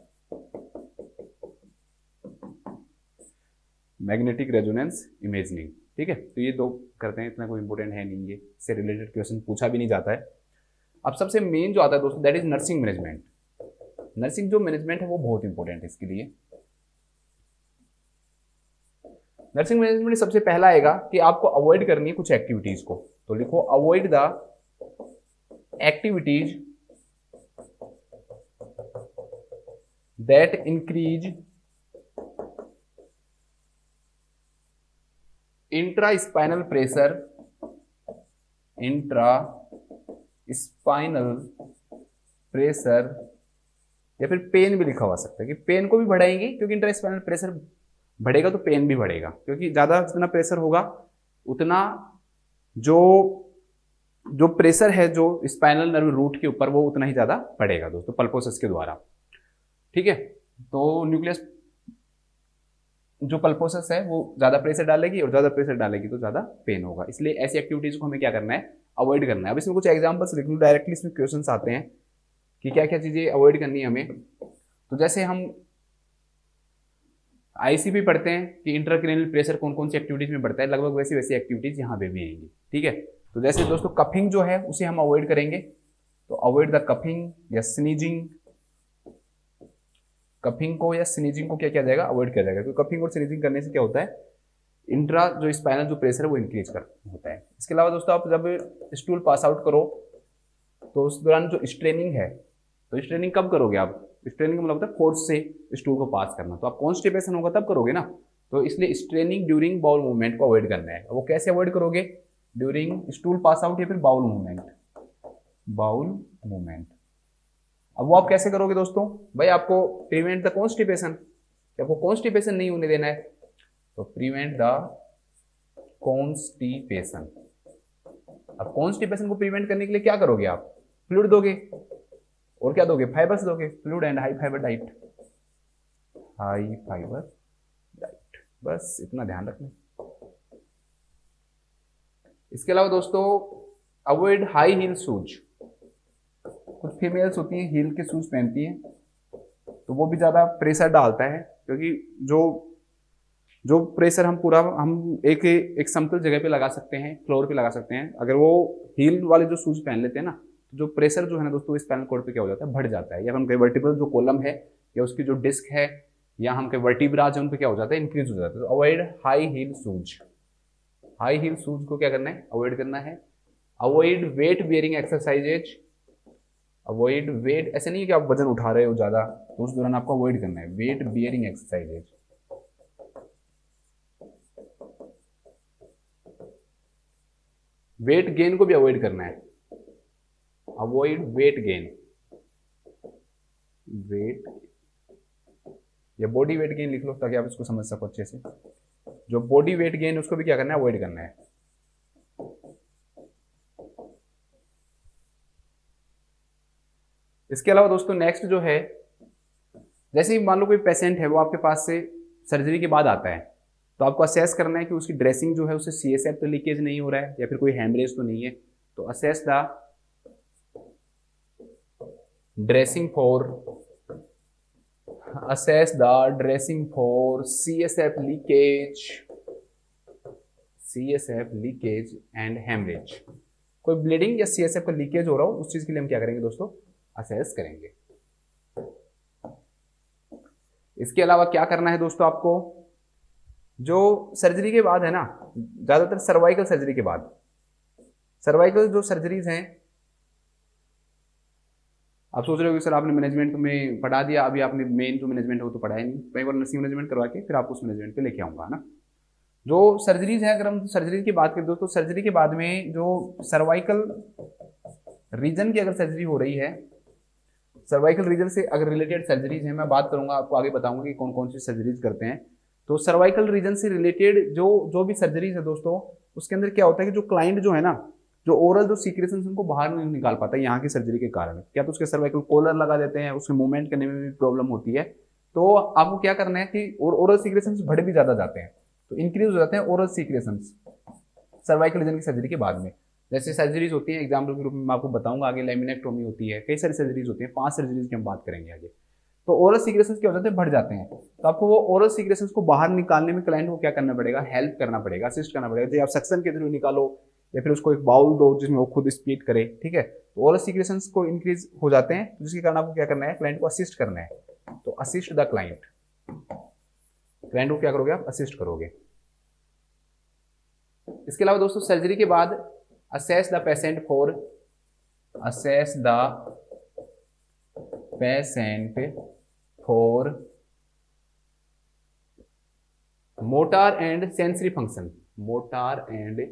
मैग्नेटिक रेजोनेंस इमेजिंग, ठीक है। तो ये 2 करते हैं, इतना कोई इंपॉर्टेंट है नहीं, ये इससे रिलेटेड क्वेश्चन पूछा भी नहीं जाता है। अब सबसे मेन जो आता है दोस्तों that is nursing management. Nursing जो मैनेजमेंट है वो बहुत इंपॉर्टेंट है इसके लिए। नर्सिंग मैनेजमेंट में सबसे पहला आएगा कि आपको अवॉइड करनी है कुछ एक्टिविटीज को, तो लिखो avoid the activities that increase intraspinal pressure, intraspinal pressure, या फिर पेन भी लिखा हुआ सकता है कि पेन को भी बढ़ाएंगे, क्योंकि इंट्रास्पाइनल प्रेशर बढ़ेगा तो पेन भी बढ़ेगा, क्योंकि ज्यादा जितना प्रेशर होगा उतना जो प्रेशर है जो स्पाइनल नर्व रूट के ऊपर वो उतना ही ज्यादा बढ़ेगा दोस्तों पल्पोसस के द्वारा, ठीक है। तो न्यूक्लियस जो पल्पोसस है वो ज्यादा प्रेशर डालेगी, और ज्यादा प्रेशर डालेगी तो ज्यादा पेन होगा, इसलिए ऐसी एक्टिविटीज को हमें क्या करना है, अवॉइड करना है। अब इसमें कुछ एग्जांपल्स लिख लूं, डायरेक्टली इसमें क्वेश्चंस आते हैं कि क्या क्या चीजें अवॉइड करनी है हमें। तो जैसे हम आईसीपी पढ़ते हैं कि इंट्राक्रेनियल प्रेशर कौन कौन सी एक्टिविटीज में बढ़ता है, लगभग वैसी वैसी एक्टिविटीज यहाँ पे भी आएंगी, ठीक है। तो जैसे दोस्तों कफिंग जो है उसे हम अवॉइड करेंगे, तो अवॉइड द कफिंग या स्नीजिंग, कफिंग को या स्नीजिंग को क्या किया जाएगा, अवॉइड किया जाएगा, क्योंकि कफिंग और स्नीजिंग करने से क्या होता है, इंट्रा जो स्पाइनल जो प्रेशर है वो इंक्रीज कर होता है। इसके अलावा दोस्तों आप जब स्टूल पास आउट करो तो उस दौरान जो स्ट्रेनिंग है, तो स्ट्रेनिंग कब करोगे आप, स्ट्रेनिंग मतलब होता है फोर्स से स्टूल को पास करना, तो आप कॉन्स्टिपेशन होगा तब करोगे ना, तो इसलिए स्ट्रेनिंग ड्यूरिंग बाउल मूवमेंट को अवॉइड करना है। वो कैसे अवॉइड करोगे, ड्यूरिंग स्टूल पास आउट या फिर बाउल मूवमेंट, बाउल मूवमेंट। अब वो आप कैसे करोगे दोस्तों, भाई आपको प्रिवेंट द कॉन्स्टिपेशन, आपको कॉन्स्टिपेशन नहीं होने देना है, तो प्रिवेंट द कॉन्स्टिपेशन। अब कॉन्स्टिपेशन को प्रिवेंट करने के लिए क्या करोगे आप, फ्लूइड दोगे, और क्या दोगे, फाइबर्स दोगे, fluid and high fibre diet, high fibre diet, बस इतना ध्यान रखना। इसके अलावा दोस्तों अवॉइड हाई हील शूज, कुछ फीमेल्स होती हैं हील के शूज पहनती हैं, तो वो भी ज्यादा प्रेशर डालता है, क्योंकि जो प्रेशर हम एक समतल जगह पे लगा सकते हैं, फ्लोर पे लगा सकते हैं, अगर वो हील वाले जो शूज पहन लेते हैं ना, तो जो प्रेशर जो है ना दोस्तों स्पाइनल कॉर्ड पे क्या हो जाता है, बढ़ जाता है, या उनके वर्टिब्रल जो कॉलम है या उसकी जो डिस्क है या हम के वर्टिब्राज है उन पे क्या हो जाता है, इंक्रीज हो जाता है। तो avoid high heel shoes, high heel shoes को क्या करना है, अवॉइड करना है। Avoid weight bearing exercises, avoid weight, ऐसे नहीं है कि आप वजन उठा रहे हो ज्यादा, तो उस दौरान आपको अवॉइड करना है weight bearing exercises. Weight gain को भी अवॉइड करना है, अवॉइड वेट गेन, वेट या बॉडी वेट गेन लिख लो ताकि आप इसको समझ सको अच्छे से। जो बॉडी वेट गेन उसको भी क्या करना है, अवॉइड करना है। इसके अलावा दोस्तों नेक्स्ट जो है, जैसे ही मान लो कोई पेशेंट है वो आपके पास से सर्जरी के बाद आता है, तो आपको असेस करना है कि उसकी ड्रेसिंग जो है उससे सीएसएफ तो लीकेज नहीं हो रहा है या फिर कोई हेमरेज तो नहीं है। तो assess the dressing for, assess the dressing for CSF leakage, CSF leakage and hemorrhage। कोई ब्लीडिंग या CSF का लीकेज हो रहा हो उस चीज के लिए हम क्या करेंगे दोस्तों, असेस करेंगे। इसके अलावा क्या करना है दोस्तों आपको, जो सर्जरी के बाद है ना, ज्यादातर सर्वाइकल सर्जरी के बाद, सर्वाइकल जो सर्जरीज हैं, आप सोच रहे हो कि सर आपने मैनेजमेंट में पढ़ा दिया, अभी आपने मेन जो मैनेजमेंट है वो तो पढ़ाया नहीं, मैं एक बार नर्सिंग मैनेजमेंट करवा के फिर आपको उस मैनेजमेंट पे लेके आऊंगा ना। जो सर्जरीज है, अगर हम सर्जरी की बात करें दोस्तों, सर्जरी के बाद में जो सर्वाइकल रीजन की अगर सर्जरी हो रही है, सर्वाइकल रीजन से अगर रिलेटेड सर्जरीज है, मैं बात करूंगा आपको आगे बताऊंगा कि कौन कौन सी सर्जरीज करते हैं। तो सर्वाइकल रीजन से रिलेटेड जो भी सर्जरीज है दोस्तों, उसके अंदर क्या होता है कि जो क्लाइंट जो है ना, जो ओरल जो सीक्रेशन उनको बाहर नहीं निकाल पाता है यहाँ की सर्जरी के कारण, क्या तो उसके सर्वाइकल कॉलर लगा देते हैं, उसके मूवमेंट करने में भी प्रॉब्लम होती है। तो आपको क्या करना है कि ओरल सीक्रेशन बढ़ भी ज्यादा जाते हैं, तो इंक्रीज हो जाते हैं ओरल सीक्रेशन सर्वाइकल रीजन की सर्जरी के बाद में। जैसे सर्जरीज होती है, एग्जाम्पल के रूप में मैं आपको बताऊंगा आगे, लेमिनेक्टोमी होती है, कई सारी सर्जरीज होती है, 5 सर्जरीज की हम बात करेंगे आगे। तो ओरल सीक्रेशंस क्या हो जाते हैं, बढ़ जाते हैं, तो आपको वो ओरल सीक्रेशंस को बाहर निकालने में क्लाइंट को क्या करना पड़ेगा, हेल्प करना पड़ेगा, असिस्ट करना पड़ेगा। जैसे आप सक्शन के थ्रू निकालो या फिर उसको एक बाउल दो जिसमें वो खुद स्पीड करे, ठीक है। तो ओरल सीक्रेशंस को इंक्रीज हो जाते हैं, जिसके कारण आपको क्या करना है, क्लाइंट को असिस्ट करना है। तो असिस्ट द क्लाइंट, क्लाइंट को क्या करोगे आप, असिस्ट करोगे। इसके अलावा दोस्तों सर्जरी के बाद assess the patient for, assess the patient for motor and sensory function, motor and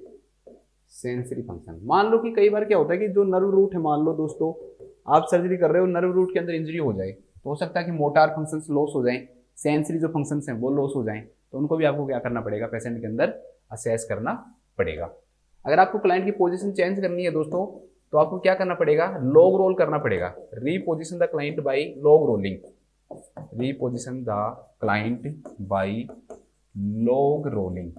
sensory function. मान लो कि कई बार क्या होता है कि जो नर्व रूट है, मान लो दोस्तों आप सर्जरी कर रहे हो, नर्व रूट के अंदर इंजरी हो जाए, तो हो सकता है कि मोटर फंक्शंस लॉस हो जाएं, सेंसरी जो फंक्शंस हैं वो लॉस हो जाएं, तो उनको भी आपको क्या करना पड़ेगा, पेशेंट के अंदर असेस करना पड़ेगा। अगर आपको क्लाइंट की पोजीशन चेंज करनी है दोस्तों, तो आपको क्या करना पड़ेगा, लॉग रोल करना पड़ेगा। Reposition the client by log rolling, reposition the client by log rolling.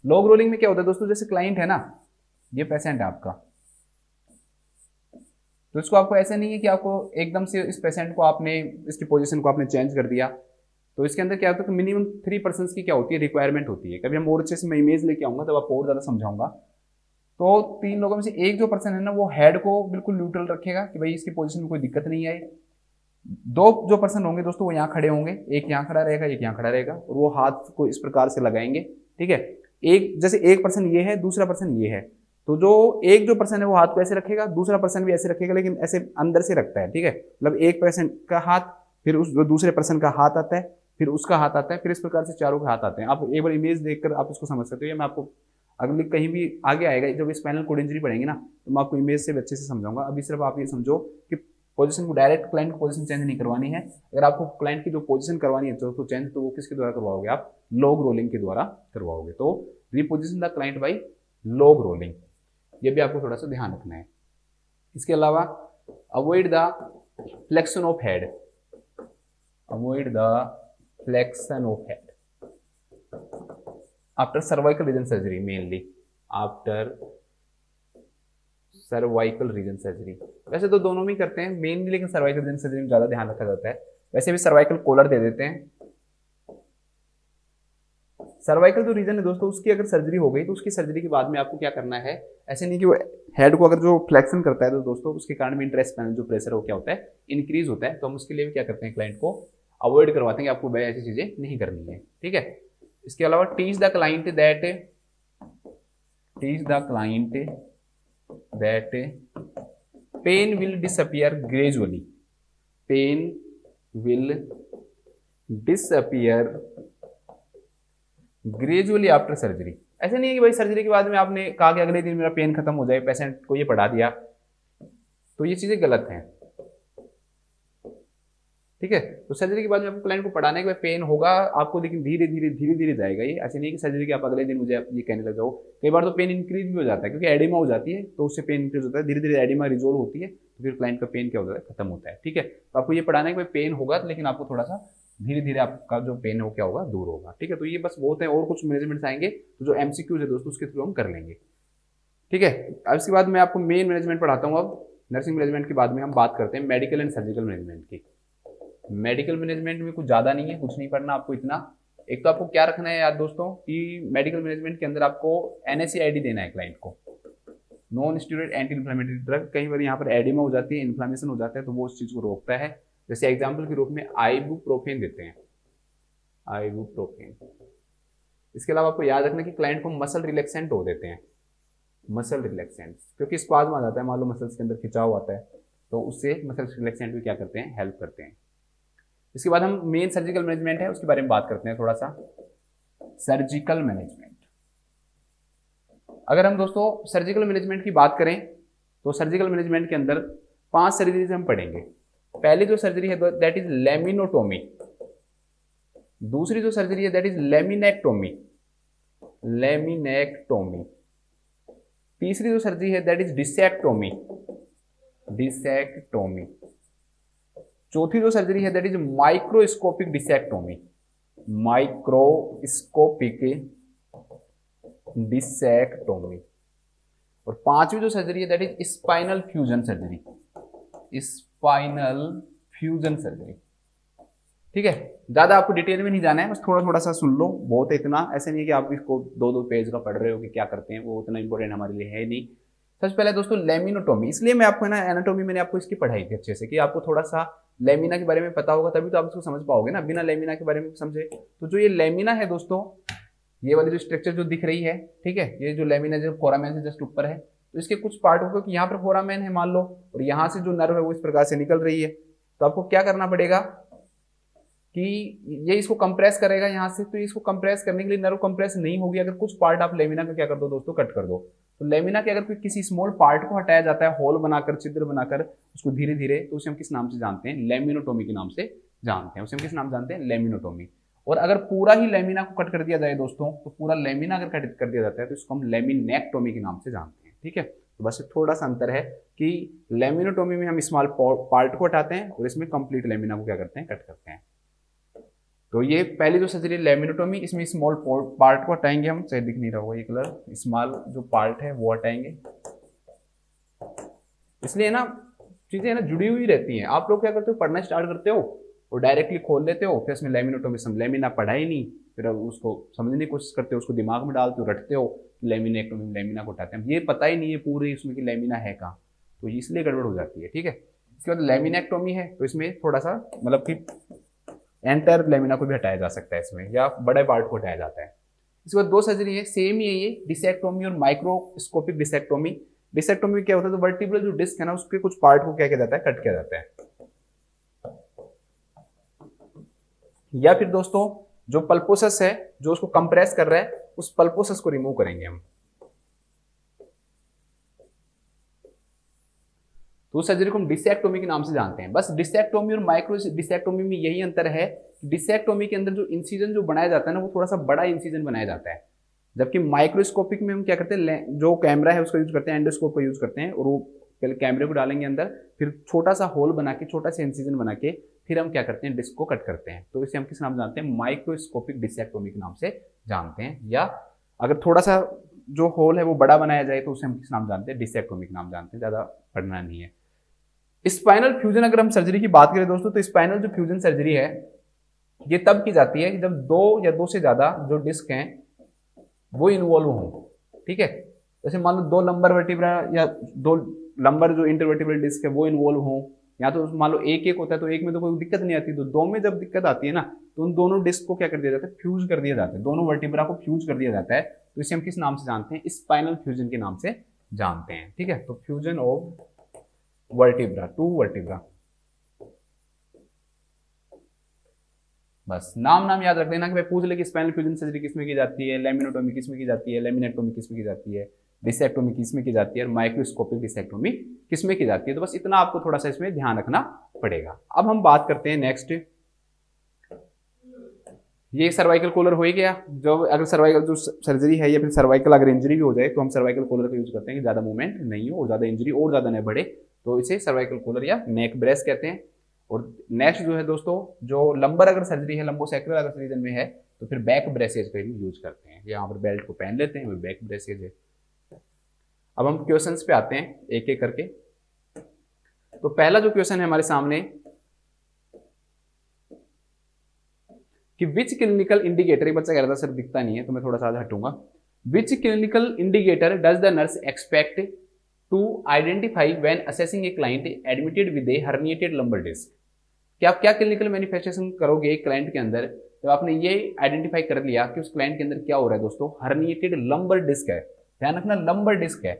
Log rolling में क्या होता है दोस्तों, जैसे क्लाइंट है ना, ये पेशेंट है आपका, तो इसको आपको ऐसा नहीं है कि आपको एकदम से इस पेशेंट को आपने, इसकी पोजीशन को आपने चेंज कर दिया। तो इसके अंदर क्या होता है कि मिनिमम 3% की क्या होती है, रिक्वायरमेंट होती है। कभी हम और अच्छे से मैं इमेज लेके आऊंगा तब आपको और ज्यादा समझाऊंगा। तो 3 लोगों में से एक जो पर्सन है ना, वो हेड को बिल्कुल न्यूट्रल रखेगा कि भाई इसकी पोजीशन में कोई दिक्कत नहीं आए। 2 जो पर्सन होंगे दोस्तों वो यहाँ खड़े होंगे, एक यहाँ खड़ा रहेगा, एक यहाँ खड़ा रहेगा, और वो हाथ को इस प्रकार से लगाएंगे, ठीक है। एक जैसे एक पर्सन ये है, दूसरा पर्सन ये है, तो जो पर्सन है वो हाथ को ऐसे रखेगा, दूसरा पर्सन भी ऐसे रखेगा, लेकिन ऐसे अंदर से रखता है, ठीक है। मतलब एक पर्सन का हाथ, फिर उस जो दूसरे पर्सन का हाथ आता है, फिर उसका हाथ आता है, फिर इस प्रकार से चारों के हाथ आते हैं। आप एक बार इमेज देखकर आप इसको समझ सकते हो, या मैं आपको अगली कहीं भी आगे आएगा जब स्पाइनल कॉर्ड इंजरी पढ़ेंगे ना, तो मैं आपको इमेज से अच्छे से समझाऊंगा। अभी सिर्फ आप ये समझो कि पोजीशन को डायरेक्ट क्लाइंट को पोजीशन चेंज नहीं करवानी है। अगर आपको क्लाइंट की जो पोजीशन करवानी है तो चेंज, तो वो किसके द्वारा करवाओगे, आप लॉग रोलिंग के द्वारा करवाओगे। तो reposition the client by log rolling, ये भी आपको थोड़ा सा ध्यान रखना है। इसके अलावा avoid the flexion of head, avoid the flexion of head after cervical region surgery, mainly after cervical region surgery. वैसे तो दोनों में करते हैं मेनली, लेकिन सर्वाइकल रीजन सर्जरी में ज्यादा ध्यान रखा जाता है। वैसे भी सर्वाइकल कॉलर दे देते हैं, सर्वाइकल जो रीजन है दोस्तों, उसकी अगर सर्जरी हो गई तो उसकी सर्जरी के बाद में आपको क्या करना है, ऐसे नहीं कि वो हेड को अगर जो फ्लेक्शन करता है तो दोस्तों उसके कारण भी इंटरेस्ट पैनल जो प्रेशर हो क्या होता है, इंक्रीज होता है। तो हम उसके लिए भी क्या करते हैं, क्लाइंट को अवॉइड करवाते हैं कि आपको भाई ऐसी चीजें नहीं करनी है, ठीक है। इसके अलावा teach the client that pain will disappear gradually, pain will disappear gradually after surgery. ऐसे नहीं है कि भाई सर्जरी के बाद में आपने कहा कि अगले दिन मेरा पेन खत्म हो जाए, पेशेंट को ये पढ़ा दिया, तो ये चीजें गलत हैं, ठीक है। तो सर्जरी के बाद में आपको क्लाइंट को पढ़ाना है कि पेन होगा आपको, लेकिन धीरे धीरे जाएगा ये। ऐसे नहीं कि सर्जरी के आप अगले दिन मुझे ये कहने लग जाओ। कई बार तो पेन इंक्रीज भी हो जाता है क्योंकि एडिमा हो जाती है, तो उससे पेन इंक्रीज होता है, धीरे धीरे एडिमा रिजोल्व होती है, तो फिर क्लाइंट का पेन क्या होता है, खत्म होता है, ठीक है। तो आपको ये पढ़ाना है कि पेन होगा, लेकिन आपको थोड़ा सा धीरे धीरे आपका जो पेन हो क्या होगा, दूर होगा, ठीक है। तो ये बस बहुत है, और कुछ मैनेजमेंट्स आएंगे तो जो एमसीक्यूज है दोस्तों उसके थ्रू हम कर लेंगे, ठीक है। अब इसके बाद मैं आपको मेन मैनेजमेंट पढ़ाता हूँ। अब नर्सिंग मैनेजमेंट के बाद में हम बात करते हैं मेडिकल एंड सर्जिकल मैनेजमेंट की। मेडिकल मैनेजमेंट में कुछ ज़्यादा नहीं है, कुछ नहीं पढ़ना आपको इतना। एक तो आपको क्या रखना है याद दोस्तों कि मेडिकल मैनेजमेंट के अंदर आपको NSAID देना है क्लाइंट को, non steroid anti inflammatory drug. कई बार यहाँ पर एडिमा हो जाती है, इन्फ्लेमेशन हो जाता है, तो वो उस चीज़ को रोकता है। जैसे एग्जाम्पल के रूप में आइबुप्रोफेन देते हैं, आइबुप्रोफेन। इसके अलावा आपको याद रखना कि क्लाइंट को मसल रिलैक्सेंट हो देते हैं, मसल रिलैक्सेंट, क्योंकि स्पाज्म आ जाता है, मान लो मसल्स के अंदर खिंचाव आता है, तो उससे मसल रिलैक्सेंट भी क्या करते हैं, हेल्प करते हैं। इसके बाद हम मेन सर्जिकल मैनेजमेंट है उसके बारे में बात करते हैं थोड़ा सा। सर्जिकल मैनेजमेंट, अगर हम दोस्तों सर्जिकल मैनेजमेंट की बात करें तो सर्जिकल मैनेजमेंट के अंदर 5 सर्जरीज हम पढ़ेंगे। पहली जो सर्जरी है दैट इज लेमिनोटोमी, दूसरी जो सर्जरी है दैट इज लेमिनेक्टोमी, तीसरी जो सर्जरी है दैट इज डिसेक्टोमी, चौथी जो सर्जरी है दैट इज माइक्रोस्कोपिक डिसेक्टोमी, और पांचवी जो सर्जरी है that is spinal fusion surgery, ठीक है। ज्यादा आपको डिटेल में नहीं जाना है, बस थोड़ा थोड़ा सा सुन लो, बहुत है इतना। ऐसे नहीं कि आप इसको 2-2 पेज का पढ़ रहे हो कि क्या करते हैं, वो उतना इंपॉर्टेंट हमारे लिए है नहीं। सबसे पहले दोस्तों लेमिनोटोमी, इसलिए मैं आपको ना एनाटोमी मैंने आपको इसकी पढ़ाई थी अच्छे से कि आपको थोड़ा सा लेमिना के बारे में पता होगा, तभी तो आप इसको समझ पाओगे ना, बिना लेमिना के बारे में समझे। तो जो ये लेमिना है दोस्तों, ये वाली जो स्ट्रक्चर जो दिख रही है, ठीक है, ये जो लेमिना जो फोरामेन से जस्ट ऊपर है, तो इसके कुछ पार्ट होगा कि यहाँ पर फोरामेन है मान लो, और यहाँ से जो नर्व है वो इस प्रकार से निकल रही है। तो आपको क्या करना पड़ेगा कि ये इसको कंप्रेस करेगा यहाँ से, तो इसको कंप्रेस करने के लिए नर्व कंप्रेस नहीं होगी अगर कुछ पार्ट आप लेमिना का क्या कर दो दोस्तों, कट कर दो। तो लेमिना के अगर कोई किसी स्मॉल पार्ट को हटाया जाता है, होल बनाकर, छिद्र बनाकर उसको धीरे धीरे, तो उसे हम किस नाम से जानते हैं, लेमिनोटोमी के नाम से जानते हैं। उसे हम किस नाम जानते हैं, लेमिनोटोमी। और अगर पूरा ही लेमिना को कट कर दिया जाए दोस्तों, तो पूरा लेमिना अगर कट कर दिया जाता है तो इसको हम लेमिनेक्टोमी के नाम से जानते हैं, ठीक है। तो बस थोड़ा सा अंतर है कि लेमिनोटोमी में हम स्मॉल पार्ट को हटाते हैं और इसमें कंप्लीट लेमिना को क्या करते हैं, कट करते हैं। तो ये पहली जो सर्जरी लेमिनोटोमी, इसमें स्मॉल पार्ट को हटाएंगे हम, शायद दिख नहीं रहा होगा ये कलर, स्मॉल जो पार्ट है वो हटाएंगे। इसलिए ना चीजें ना जुड़ी हुई रहती हैं। आप लोग क्या करते हो, पढ़ना स्टार्ट करते हो और डायरेक्टली खोल लेते हो, फिर इसमें लेमिनोटोमी लेमिना पढ़ा ही नहीं, फिर अब उसको समझने की कोशिश करते हो, उसको दिमाग में डालते हो, रटते हो, लेमिनेक्टोमी लेमिना को हटाते हैं, ये पता ही नहीं है पूरी उसमें कि लेमिना है कहाँ, तो इसलिए गड़बड़ हो जाती है, ठीक है। इसके बाद लेमिनेक्टोमी है, तो इसमें थोड़ा सा मतलब कि एंटायर लेमिना को भी हटाया जा सकता है इसमें, या बड़े पार्ट को हटाया जाता है। इसके बाद 2 सर्जरी है, सेम ही है ये, डिसेक्टोमी और माइक्रोस्कोपिक डिसेक्टोमी। डिसेक्टोमी क्या होता है, तो वर्टिब्रल जो डिस्क है ना उसके कुछ पार्ट को क्या किया जाता है, कट किया जाता है। या फिर दोस्तों जो पल्पोसस है जो उसको कंप्रेस कर रहा है, उस पल्पोसस को रिमूव करेंगे हम। तो उस सर्जरी को हम डिसेक्टोमी के नाम से जानते हैं। बस डिसेक्टोमी और माइक्रो डिसेक्टोमी में यही अंतर है, डिसेक्टोमी के अंदर जो इंसिजन जो बनाया जाता है ना, वो थोड़ा सा बड़ा इंसिजन बनाया जाता है, जबकि माइक्रोस्कोपिक में हम क्या करते हैं, जो कैमरा है उसका यूज करते हैं, एंडोस्कोप का यूज करते हैं, और वो पहले कैमरे को डालेंगे अंदर, फिर छोटा सा होल बना के, छोटा सा इंसिजन बना के, फिर हम क्या करते हैं, डिस्क को कट करते हैं। तो इसे हम किस नाम जानते हैं, माइक्रोस्कोपिक डिसेक्टोमी के नाम से जानते हैं। या अगर थोड़ा सा जो होल है वो बड़ा बनाया जाए तो उसे हम किस नाम जानते हैं, डिसेक्टोमी के नाम जानते हैं, ज्यादा पढ़ना नहीं है। स्पाइनल फ्यूजन अगर हम सर्जरी की बात करें दोस्तों, तो स्पाइनल जो फ्यूजन सर्जरी है ये तब की जाती है कि जब दो या दो से ज्यादा जो डिस्क हैं वो इन्वॉल्व हो, ठीक है। जैसे मान लो दो लंबर वर्टिब्रा या दो लंबर जो इंटरवर्टिब्रल डिस्क है वो इन्वॉल्व हो, या तो मान लो एक एक होता है तो एक में तो कोई दिक्कत नहीं आती, तो दो में जब दिक्कत आती है ना तो उन दोनों डिस्क को क्या कर दिया जाता है, फ्यूज कर दिया जाता है, दोनों वर्टिब्रा को फ्यूज कर दिया जाता है। तो इसे हम किस नाम से जानते हैं, स्पाइनल फ्यूजन के नाम से जानते हैं, ठीक है। तो fusion of vertebra, two vertebra, बस नाम नाम याद रख देना कि भाई पूछ ले कि स्पाइनल फ्यूजन सर्जरी किसमें की जाती है, लेमिनोटोमी किसमें की जाती है, लेमिनेक्टोमी किसमें की जाती है, डिसेक्टोमी किसमें की जाती है, और माइक्रोस्कोपिक डिसेक्टोमी किसमें की जाती है। तो बस इतना आपको थोड़ा सा इसमें ध्यान रखना पड़ेगा। अब हम बात करते हैं नेक्स्ट, ये सर्वाइकल कॉलर हो ही गया। जो अगर सर्वाइकल जो सर्जरी है या फिर सर्वाइकल अगर इंजरी भी हो जाए तो हम सर्वाइकल कॉलर का यूज करते हैं कि ज्यादा मूवमेंट नहीं हो और ज्यादा इंजरी और ज्यादा न बढ़े, तो इसे सर्वाइकल कॉलर या नेक ब्रेस कहते हैं। और नेक्स्ट जो है दोस्तों, जो लंबर अगर सर्जरी है, लंबोसेक्रल अगर रीजन में है तो फिर बैक ब्रेसेज का यूज करते हैं। यहाँ पर बेल्ट को पहन लेते हैं, वो बैक ब्रेसेज है। अब हम क्वेश्चंस पे आते हैं एक एक करके। तो पहला जो क्वेश्चन है हमारे सामने कि विच क्लिनिकल इंडिकेटर, एक बच्चा कह रहा था सर दिखता नहीं है तो मैं थोड़ा सा हटूंगा। Which clinical indicator does the nurse expect to identify when assessing a client admitted with a herniated lumbar disc. कि आप क्या क्लिनिकल मैनिफेस्टेशन करोगे एक क्लाइंट के अंदर जब आपने ये आइडेंटिफाई कर लिया कि उस क्लाइंट के अंदर क्या हो रहा है दोस्तों, हर्निएटेड लंबर डिस्क है। ध्यान रखना लंबर डिस्क है।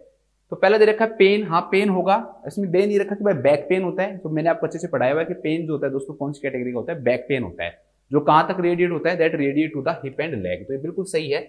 तो पहले दे रखा है पेन, हाँ पेन होगा, इसमें दे नहीं रखा कि भाई बैक पेन होता है। तो मैंने आपको अच्छे से पढ़ाया हुआ है कि पेन जो होता है दोस्तों कौन सी कैटेगरी का होता है, बैक पेन होता है, जो कहां तक रेडिएट होता है, that radiate to the hip and leg. तो ये बिल्कुल सही है,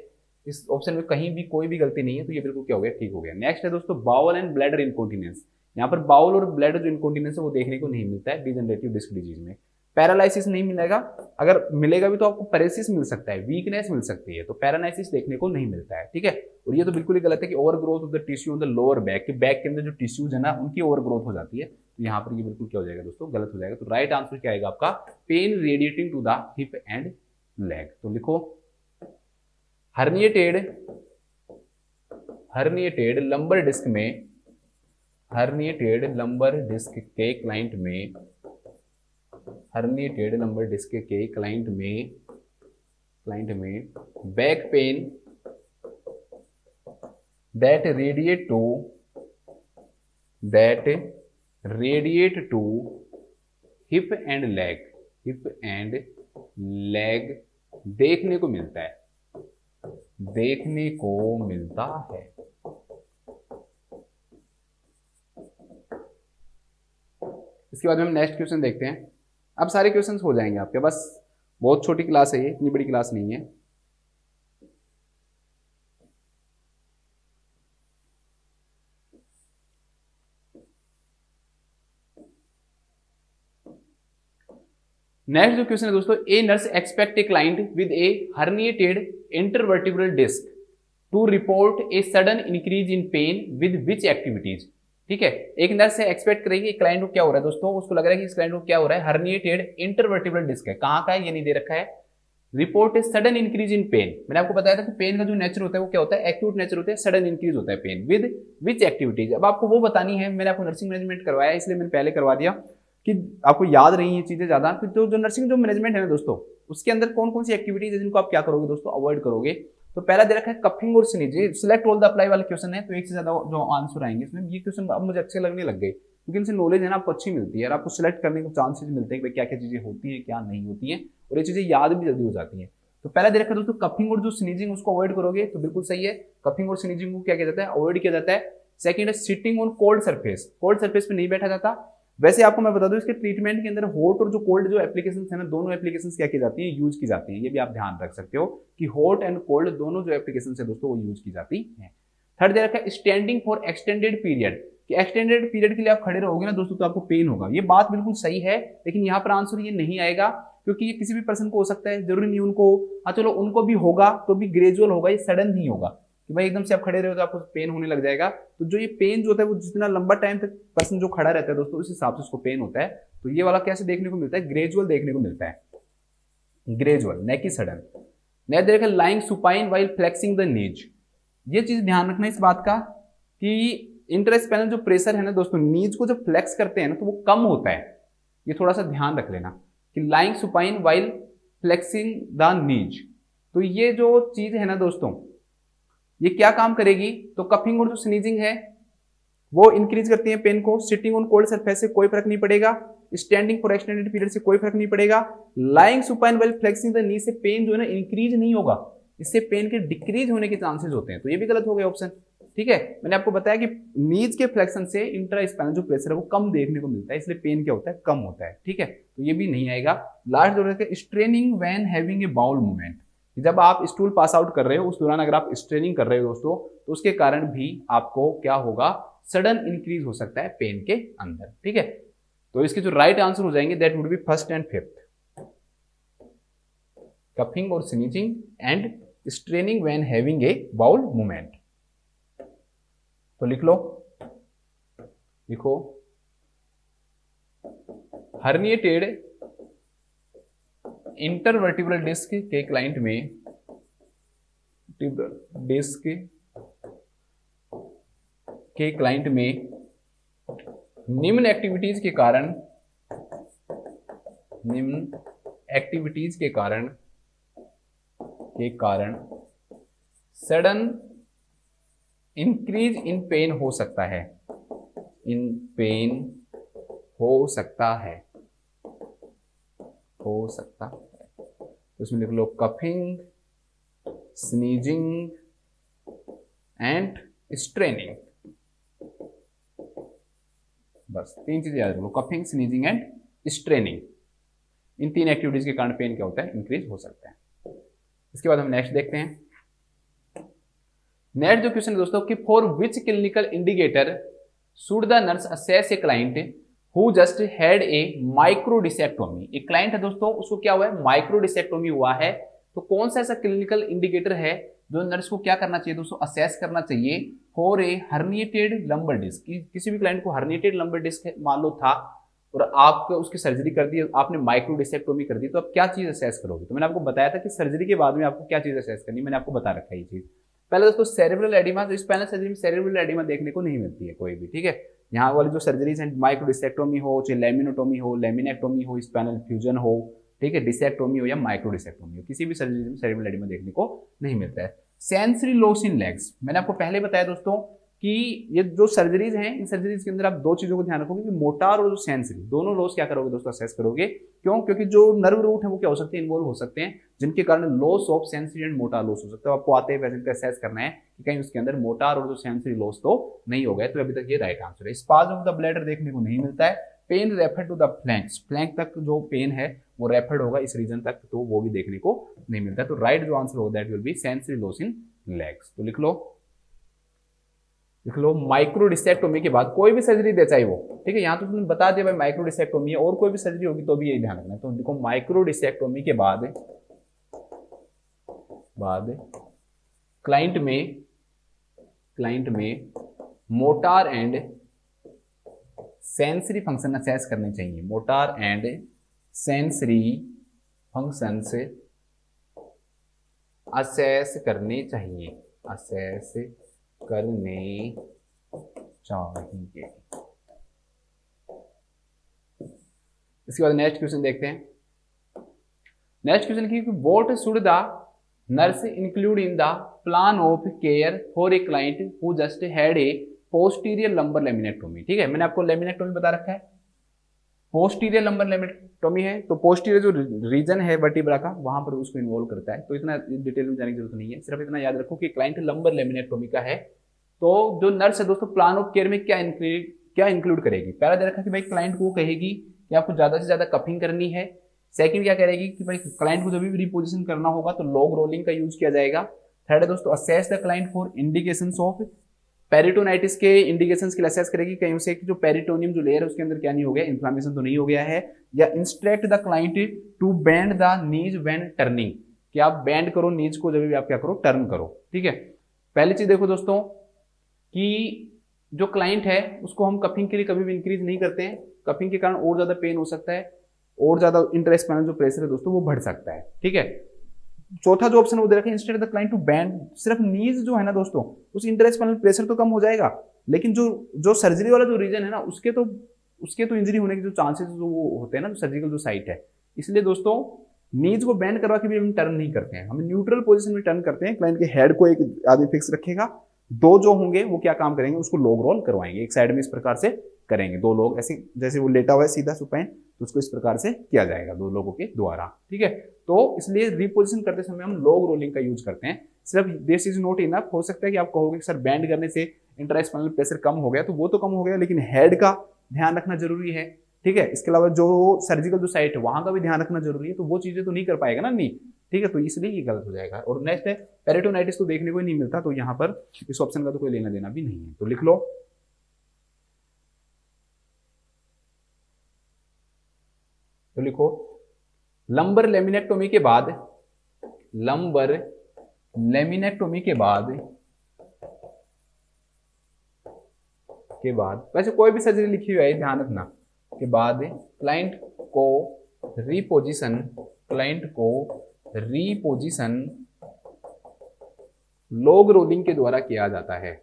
इस ऑप्शन में कहीं भी कोई भी गलती नहीं है, तो ये बिल्कुल क्या हो गया, ठीक हो गया। नेक्स्ट है दोस्तों बाउल एंड ब्लैडर इनकॉन्टिनेंस। यहाँ पर बाउल और ब्लैडर जो इनकॉन्टिनेंस है वो देखने को नहीं मिलता है डिजनरेटिव डिस्क डिजीज में। पैरालाइसिस नहीं मिलेगा, अगर मिलेगा भी तो आपको पैरालिसिस मिल सकता है, वीकनेस मिल सकती है, तो पैरालाइसिस देखने को नहीं मिलता है, ठीक है। और ये तो बिल्कुल ही गलत है कि over growth of the tissue on the lower back, कि बैक के अंदर जो टिश्यूज है ना उनकी ओवर ग्रोथ हो जाती है। तो यहाँ पर ये बिल्कुल क्या हो जाएगा दोस्तों, गलत हो जाएगा। तो राइट आंसर क्या आएगा आपका, pain radiating to the hip and leg. तो लिखो हर्निएटेड लंबर डिस्क में, हर्निएटेड लंबर डिस्क के क्लाइंट में, हर्निएटेड लंबर डिस्क के क्लाइंट में back pain that radiate to hip and leg देखने को मिलता है, इसके बाद में हम नेक्स्ट क्वेश्चन देखते हैं। अब सारे क्वेश्चंस हो जाएंगे आपके, बस बहुत छोटी क्लास है ये, इतनी बड़ी क्लास नहीं है। नेक्स्ट जो क्वेश्चन है दोस्तों, a nurse expect a client with a herniated intervertebral disc to report a sudden increase in pain with which activities. ठीक है, एक नर्स से एक्सपेक्ट करेगी क्लाइंट को क्या हो रहा है दोस्तों, उसको लग रहा है कि इस क्लाइंट को क्या हो रहा है, हर्निएटेड इंटरवर्टिब्रल डिस्क है। कहां का है ये नहीं दे रखा है। Report a sudden increase in pen, मैंने आपको बताया था कि पेन का जो नेचर होता है वो क्या होता है, एक्यूट नेचर होता है, सडन इंक्रीज होता है पेन विद विच एक्टिविटीज। अब आपको वो बतानी है, मैंने आपको नर्सिंग मैनेजमेंट करवाया इसलिए मैंने पहले करवा दिया कि आपको याद रही ये चीजें ज्यादा। जो नर्सिंग जो मैनेजमेंट है ना दोस्तों, उसके अंदर कौन कौन सी एक्टिविटीज है जिनको आप क्या करोगे दोस्तों, अवॉइड करोगे। तो पहला दे रखा है कफिंग और sneezing, select all the apply वाला क्वेश्चन है, तो एक से ज्यादा जो आंसर आएंगे इसमें। ये क्वेश्चन अब मुझे अच्छे लगने लग गए क्योंकि इनसे नॉलेज है ना आपको अच्छी मिलती है और आपको सिलेक्ट करने के चांसेस मिलते हैं कि क्या क्या चीजें होती हैं क्या नहीं होती हैं, और ये चीजें याद भी जल्दी हो जाती हैं। तो पहला दे रखा है दोस्तों कफिंग और जो स्नीजिंग उसको अवॉइड करोगे, तो बिल्कुल सही है। कफिंग और स्नीजिंग को क्या किया जाता है, अवॉइड किया जाता है। सेकंड है sitting on cold surface, cold surface पे नहीं बैठा जाता। वैसे आपको मैं बता दूं इसके ट्रीटमेंट के अंदर हॉट और जो कोल्ड जो एप्लीकेशंस है ना, दोनों एप्लीकेशंस क्या की जाती हैं, यूज की जाती हैं। ये भी आप ध्यान रख सकते हो कि हॉट एंड कोल्ड दोनों जो एप्लीकेशंस है दोस्तों वो यूज की जाती हैं। थर्ड दे रखा है स्टैंडिंग फॉर एक्सटेंडेड पीरियड, कि एक्सटेंडेड पीरियड के लिए आप खड़े रहोगे ना दोस्तों तो आपको पेन होगा। ये बात बिल्कुल सही है, लेकिन यहाँ पर आंसर ये नहीं आएगा क्योंकि ये किसी भी पर्सन को हो सकता है, जरूरी नहीं उनको, हाँ चलो उनको भी होगा तो भी ग्रेजुअल होगा, ये सडन नहीं होगा कि भाई एकदम से आप खड़े रहे हो तो आपको पेन होने लग जाएगा। तो जो ये पेन जो होता है वो जितना लंबा टाइम तक पर्सन जो खड़ा रहता है दोस्तों उस हिसाब से उसको पेन होता है। तो ये वाला कैसे देखने को मिलता है, ग्रेजुअल देखने को मिलता है, ग्रेजुअल न कि सडन। नेक्स्ट देखा lying supine while flexing the knees, ये चीज ध्यान रखना इस बात का कि इंटरस्पाइनल जो प्रेशर है ना दोस्तों, नीज को जब फ्लेक्स करते हैं ना तो वो कम होता है, ये थोड़ा सा ध्यान रख लेना कि lying supine while flexing the knees. तो ये जो चीज है ना दोस्तों, ये क्या काम करेगी, तो कफिंग और जो स्नीजिंग है वो इंक्रीज करती है पेन को। सिटिंग ऑन कोल्ड सरफेस से कोई फर्क नहीं पड़ेगा, स्टैंडिंग फॉर एक्सटेंडेड पीरियड से कोई फर्क नहीं पड़ेगा, lying supine while flexing the knee से पेन जो है ना इंक्रीज नहीं होगा, इससे पेन के डिक्रीज होने के चांसेस होते हैं। तो ये भी गलत हो गया ऑप्शन। ठीक है, मैंने आपको बताया कि नीज के फ्लेक्शन से इंट्रा स्पाइनल जो प्रेशर है वो कम देखने को मिलता है, इसलिए पेन क्या होता है, कम होता है। ठीक है, तो ये भी नहीं आएगा। लास्ट जो है straining when having a bowel movement, जब आप स्टूल पास आउट कर रहे हो उस दौरान अगर आप स्ट्रेनिंग कर रहे हो दोस्तों, तो उसके कारण भी आपको क्या होगा, सडन इंक्रीज हो सकता है पेन के अंदर। ठीक है, तो इसके जो राइट आंसर हो जाएंगे that would be first and fifth, coughing और sneezing and straining when having a bowel movement. तो लिख लो, लिखो, हर्निएटेड इंटरवर्टिब्रल डिस्क के क्लाइंट में, डिस्क के क्लाइंट में निम्न एक्टिविटीज के कारण, निम्न एक्टिविटीज के कारण सडन इंक्रीज इन पेन हो सकता है, इन पेन हो सकता है, हो सकता है। तो इसमें लिख लो कफिंग, स्नीजिंग एंड स्ट्रेनिंग। बस तीन चीजें याद रख लो, कफिंग, स्नीजिंग एंड स्ट्रेनिंग। इन तीन एक्टिविटीज के कारण पेन क्या होता है, इंक्रीज हो सकता है। इसके बाद हम नेक्स्ट देखते हैं। नेक्स्ट जो क्वेश्चन है दोस्तों कि for which clinical indicator should the nurse assess a client who just had a microdiscectomy. एक क्लाइंट है दोस्तों, उसको क्या हुआ है, माइक्रोडिसेक्टोमी हुआ है। तो कौन सा ऐसा क्लिनिकल इंडिकेटर है जो नर्स को क्या करना चाहिए दोस्तों, असेस करना चाहिए for a herniated lumbar disc. किसी भी क्लाइंट को हर्निएटेड लंबर डिस्क मान लो था और आपको उसकी सर्जरी कर दी, आपने माइक्रोडिसेक्टोमी कर दी, तो आप क्या चीज असेस करोगे। तो मैंने आपको बताया था कि सर्जरी के बाद में आपको क्या चीज असेस करनी, मैंने आपको बता रखा है ये चीज। पहले दोस्तों सेरेब्रल एडिमा, तो स्पाइनल सर्जरी में सेरेब्रल एडिमा देखने को नहीं मिलती है कोई भी। ठीक है, यहाँ वाली जो सर्जरीज हैं, माइक्रोडिसेक्टोमी हो, चाहे लेमिनोटोमी हो, लेमिनेक्टोमी हो, स्पाइनल फ्यूजन हो, ठीक है, डिसेक्टोमी हो या माइक्रोडिसेक्टोमी हो, किसी भी सर्जरी में सेरेब्रल एडिमा देखने को नहीं मिलता है। सेंसरी लॉस इन लेग्स, मैंने आपको पहले बताया दोस्तों कि ये जो सर्जरीज हैं, इन सर्जरीज के अंदर आप दो चीजों को ध्यान रखोगे कि मोटार और जो सेंसरी, दोनों लॉस क्या करोगे दोस्तों, असेस करोगे। क्यों, क्योंकि जो नर्व रूट है वो क्या हो सकते हैं, इन्वॉल्व हो सकते हैं, जिनके कारण loss of sensory and mortar loss हो सकता है। आपको आते हैं वैसे असेस करना है कि कहीं उसके अंदर मोटार और जो सेंसरी लॉस तो नहीं हो गए। तो अभी तक ये राइट आंसर है। स्पाज्म ऑफ द ब्लैडर देखने को नहीं मिलता है। Pain refer to the flanks, flank तक जो पेन है वो रेफर्ड होगा इस रीजन तक, तो वो भी देखने को नहीं मिलता है। तो राइट जो आंसर होगा that will B sensory loss in legs. तो लिख लो, लिख लो माइक्रोडिसेक्टोमी के बाद कोई भी सर्जरी दे चाहे वो, ठीक है, यहां तो तुमने बता दिया भाई माइक्रोडिसेक्टोमी है, और कोई भी सर्जरी होगी तो भी यही ध्यान रखना है। तो देखो माइक्रोडिसेक्टोमी के बाद क्लाइंट में motor and sensory function assess करने चाहिए, motor and sensory functions assess करने चाहिए, असेस करने चाहिए। इसके बाद नेक्स्ट क्वेश्चन देखते हैं। नेक्स्ट क्वेश्चन की what should the nurse include in the plan of care for a client who just had a posterior lumbar laminectomy. ठीक है, मैंने आपको लेमिनेक्टोमी बता रखा है, पोस्टीरियर लंबर लेमिनेक्टोमी है, तो पोस्टीरियर जो रीजन है वर्टिब्रा का वहां पर उसको इन्वॉल्व करता है। तो इतना डिटेल में जाने की जरूरत नहीं है, सिर्फ इतना याद रखो कि क्लाइंट लंबर लेमिनेक्टोमी का है। तो जो नर्स है दोस्तों प्लान ऑफ केयर में क्या इंक्लूड करेगी। पहला दे रखा कि भाई क्लाइंट को कहेगी कि आपको ज्यादा से ज्यादा कपिंग करनी है। सेकंड क्या करेगी कि भाई क्लाइंट को जब भी रिपोजिशन करना होगा तो लॉग रोलिंग का यूज किया जाएगा। थर्ड है दोस्तों assess the client for indications of peritonitis के इंडिकेशंस के लिए असेस करेगी कहीं से कि जो पेरिटोनियम जो लेयर है उसके अंदर क्या नहीं हो गया, इन्फ्लामेशन तो नहीं हो गया है। या instruct the client to bend the knees when turning, कि आप बेंड करो नीज को जब भी आप क्या करो, टर्न करो। ठीक है, पहली चीज देखो दोस्तों कि जो क्लाइंट है उसको हम कपिंग के लिए कभी भी इंक्रीज नहीं करते हैं, कपिंग के कारण और ज्यादा पेन हो सकता है, और ज्यादा इंट्रास्पाइनल जो प्रेशर है दोस्तों वो बढ़ सकता है। ठीक है, चौथा जो ऑप्शन वो दे रखा है instead the client to bend, सिर्फ नीज जो है ना दोस्तों उस इंट्रास्पाइनल प्रेशर तो कम हो जाएगा, लेकिन जो सर्जरी वाला जो रीजन है ना उसके तो इंजरी होने के जो चांसेस जो होते हैं ना, जो सर्जिकल जो साइट है, इसलिए दोस्तों नीज को बेंड करवा के भी हम टर्न नहीं करते हैं, हम न्यूट्रल पोजीशन में टर्न करते हैं। क्लाइंट के हेड को एक आदमी फिक्स रखेगा, दो जो होंगे वो क्या काम करेंगे, उसको लॉग रोल करवाएंगे एक साइड में, इस प्रकार से करेंगे। दो लोग ऐसे, जैसे वो लेटा हुआ है सीधा सुपाइन, तो उसको इस प्रकार से किया जाएगा दो लोगों के द्वारा, ठीक है। तो इसलिए रिपोजिशन करते समय हम लॉग रोलिंग का यूज करते हैं। सिर्फ दिस इज नॉट इनफ। हो सकता है कि आप कहोगे सर बैंड करने से इंट्रास्पाइनल प्रेशर कम हो गया, तो वो तो कम हो गया, लेकिन हेड का ध्यान रखना जरूरी है, ठीक है। इसके अलावा जो सर्जिकल जो साइट है वहां का भी ध्यान रखना जरूरी है, तो वो चीजें तो नहीं कर पाएगा ना, नहीं, ठीक है। तो इसलिए ये गलत हो जाएगा। और नेक्स्ट है पेरिटोनाइटिस, तो देखने को ही नहीं मिलता, तो यहाँ पर इस ऑप्शन का तो कोई लेना देना भी नहीं है, तो लिख लो। तो लिखो लंबर लेमिनेक्टोमी के बाद, लंबर लेमिनेक्टोमी के बाद वैसे कोई भी सर्जरी लिखी हुई है ध्यान रखना, के बाद क्लाइंट को रीपोजिशन लॉग रोलिंग के द्वारा किया जाता है।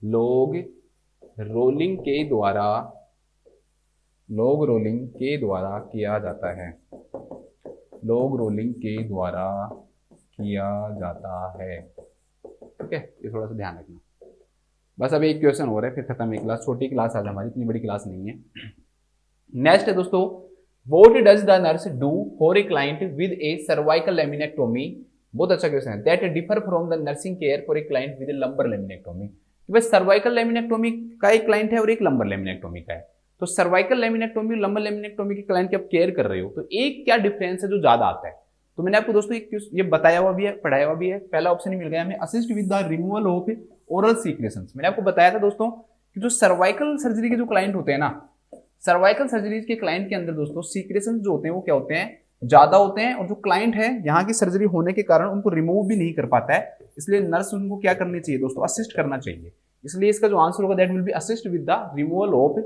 लॉग रोलिंग के द्वारा किया जाता है। लॉग रोलिंग के द्वारा किया जाता है, ठीक है। ये थोड़ा सा ध्यान रखना। बस अब एक क्वेश्चन हो रहा है, फिर खत्म है क्लास। छोटी क्लास आज हमारी, इतनी बड़ी क्लास नहीं है। नेक्स्ट है दोस्तों, what does the nurse do for a client with a cervical laminectomy. बहुत अच्छा क्वेश्चन है। That differ from the nursing care for a client with a lumbar laminectomy. बस सर्वाइकल लेमिनेक्टोमी का एक क्लाइंट है और एक लंबर लेमिनेक्टोमी का है। तो सर्वाइकल लेमिनेक्टोमी, लंबर लेमिनेक्टोमी के क्लाइंट की आप केयर कर रहे हो, तो एक क्या डिफरेंस है जो ज्यादा आता है। तो मैंने आपको दोस्तों ये बताया हुआ भी है, पढ़ाया हुआ भी है। पहला ऑप्शन ही मिल गया हमें, assist with the removal of oral secretions. मैंने आपको बताया था दोस्तों कि जो सर्वाइकल सर्जरी के जो क्लाइंट होते हैं ना, सर्वाइकल सर्जरीज के क्लाइंट के अंदर दोस्तों सीक्रेशंस जो होते हैं वो क्या होते हैं, ज्यादा होते हैं। और जो क्लाइंट है यहाँ की सर्जरी होने के कारण उनको रिमूव भी नहीं कर पाता है, इसलिए नर्स उनको क्या करनी चाहिए दोस्तों, असिस्ट करना चाहिए। इसलिए इसका जो आंसर होगा that will B assist with the removal of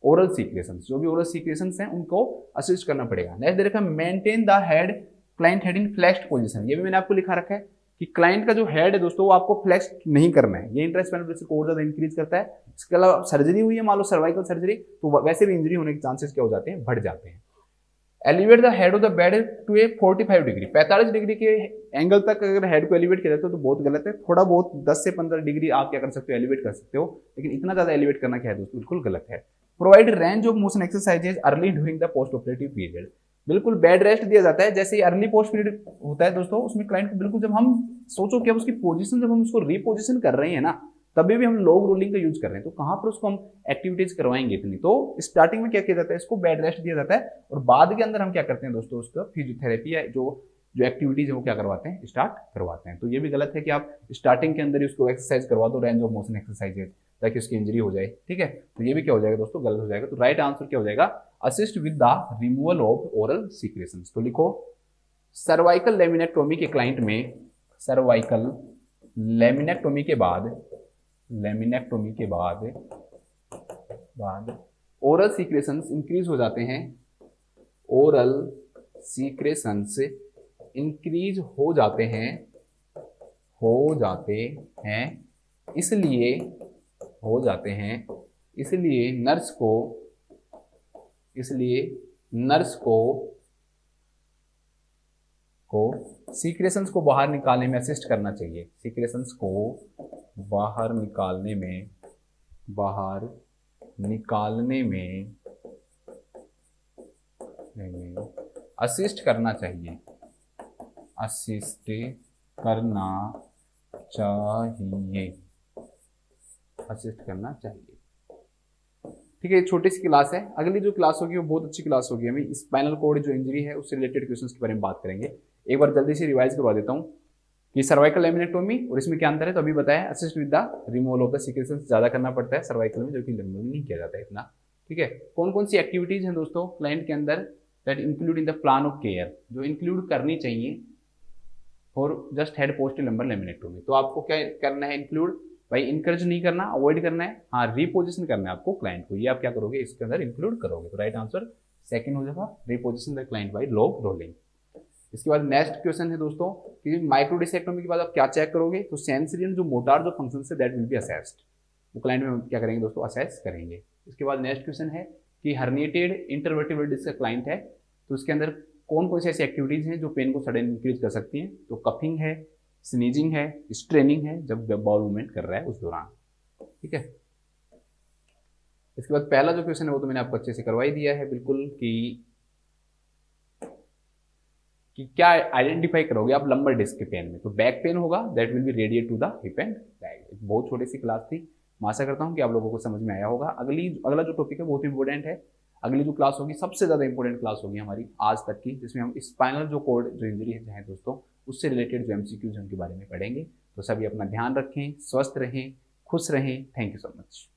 oral secretions. जो भी ओरल सीक्रेशंस हैं उनको असिस्ट करना पड़ेगा। नेक्स्ट दे रखा है maintain the head, client head in flexed position. ये भी मैंने आपको लिखा रखा है कि क्लाइंट का जो हेड है दोस्तों वो आपको फ्लेक्स नहीं करना है, ये इंट्रास्पाइनल प्रेशर को और ज्यादा इंक्रीज करता है। इसके अलावा सर्जरी हुई है मान लो सर्वाइकल सर्जरी, तो वैसे भी इंजरी होने के चांसेस क्या हो जाते हैं, बढ़ जाते हैं। Elevate the head of the bed to a 45 degree, 45 degree के एंगल तक अगर हेड को एलिवेट किया जाता है तो बहुत गलत है। थोड़ा बहुत 10 से 15 डिग्री आप क्या कर सकते हो, एलिवेट कर सकते हो, लेकिन इतना ज्यादा एलिवेट करना क्या है दोस्तों, बिल्कुल गलत है। Provide range of motion exercises early during the post operative period, बिल्कुल बेड रेस्ट दिया जाता है। जैसे अर्ली पोस्ट पीरियड होता है दोस्तों, उसमें क्लाइंट को बिल्कुल, जब हम सोचो कि उसकी पोजीशन, जब हम उसको रिपोजिशन कर रहे हैं ना, तभी भी हम लॉग रोलिंग का यूज कर रहे हैं, तो कहां पर उसको हम एक्टिविटीज करवाएंगे इतनी। तो स्टार्टिंग में क्या किया जाता है, इसको बेड रेस्ट दिया जाता है, और बाद के अंदर हम क्या करते हैं दोस्तों, उसका फिजियोथेरेपी या जो एक्टिविटीज है वो क्या करवाते हैं, स्टार्ट करवाते हैं। तो ये भी गलत है कि आप स्टार्टिंग के अंदर ही उसको एक्सरसाइज करवा दो, रेंज ऑफ मोशन एक्सरसाइजेज, ताकि उसकी इंजरी हो जाए, ठीक है। तो ये भी क्या हो जाएगा दोस्तों, गलत हो जाएगा। तो राइट आंसर क्या हो जाएगा, assist with the removal of oral secretions. तो लिखो सर्वाइकल लेमिनेक्टोमी के क्लाइंट में, सर्वाइकल लेमिनेक्टोमी के बाद ओरल सीक्रेशंस इंक्रीज हो जाते हैं, ओरल सीक्रेशंस इंक्रीज हो जाते हैं, इसलिए नर्स को सीक्रेशंस को बाहर निकालने में असिस्ट करना चाहिए, सीक्रेशंस को बाहर निकालने में असिस्ट करना चाहिए, असिस्ट करना चाहिए, ठीक है। छोटी सी क्लास है, अगली जो क्लास होगी वो बहुत अच्छी क्लास होगी। हमें स्पाइनल कॉर्ड जो इंजरी है उससे रिलेटेड क्वेश्चंस के बारे में बात करेंगे। एक बार जल्दी से रिवाइज करवा देता हूँ कि सर्वाइकल लेमिनेक्टोमी और इसमें क्या अंतर है। तो अभी बताया assist with the removal of the secretions ज्यादा करना पड़ता है सर्वाइकल में, जो कि लंबे में नहीं किया जाता है इतना, ठीक है। कौन कौन सी एक्टिविटीज हैं दोस्तों क्लाइंट के अंदर, that include in the plan of care, जो इंक्लूड करनी चाहिए for just had post lumbar laminectomy. तो आपको क्या करना है, इंक्लूड भाई, इनकरेज नहीं करना, अवॉइड करना है, हाँ रिपोजिशन करना है आपको क्लाइंट को, ये आप क्या करोगे, इसके अंदर इंक्लूड करोगे। तो राइट आंसर सेकंड हो जाएगा, reposition the client by log rolling. इसके बाद नेक्स्ट क्वेश्चन है दोस्तों कि माइक्रोडिसेक्टोमी के बाद आप क्या चेक करोगे, तो सेंसरियन जो मोटार जो फंक्शन है दैट विल बी असेस्ड, वो क्लाइंट में क्या करेंगे दोस्तों, असेस करेंगे। इसके बाद नेक्स्ट क्वेश्चन है कि हर्निएटेड इंटरवर्टिब्रल डिस्क का क्लाइंट है, तो उसके अंदर कौन कौन सी ऐसी एक्टिविटीज हैं जो पेन को सडन इंक्रीज कर सकती हैं? तो कफिंग है, स्नीजिंग है, स्ट्रेनिंग है जब बाउल मूवमेंट कर रहा है उस दौरान। ठीक है, इसके बाद पहला जो क्वेश्चन है वो तो मैंने आपको अच्छे से करवा ही दिया है बिल्कुल कि क्या आइडेंटिफाई करोगे आप लंबर डिस्क के पेन में? तो बैक पेन होगा, that will be radiate to the hip and back. बहुत छोटी सी क्लास थी, मैं आशा करता हूँ कि आप लोगों को समझ में आया होगा। अगला जो टॉपिक है बहुत इंपॉर्टेंट है। अगली जो क्लास होगी सबसे ज्यादा इंपॉर्टेंट क्लास होगी हमारी आज तक की, जिसमें हम स्पाइनल जो कॉर्ड जो इंजरी है दोस्तों, उससे रिलेटेड जो एमसीक्यूज उनके बारे में पढ़ेंगे। तो सभी अपना ध्यान रखें, स्वस्थ रहें, खुश रहें। Thank you so much.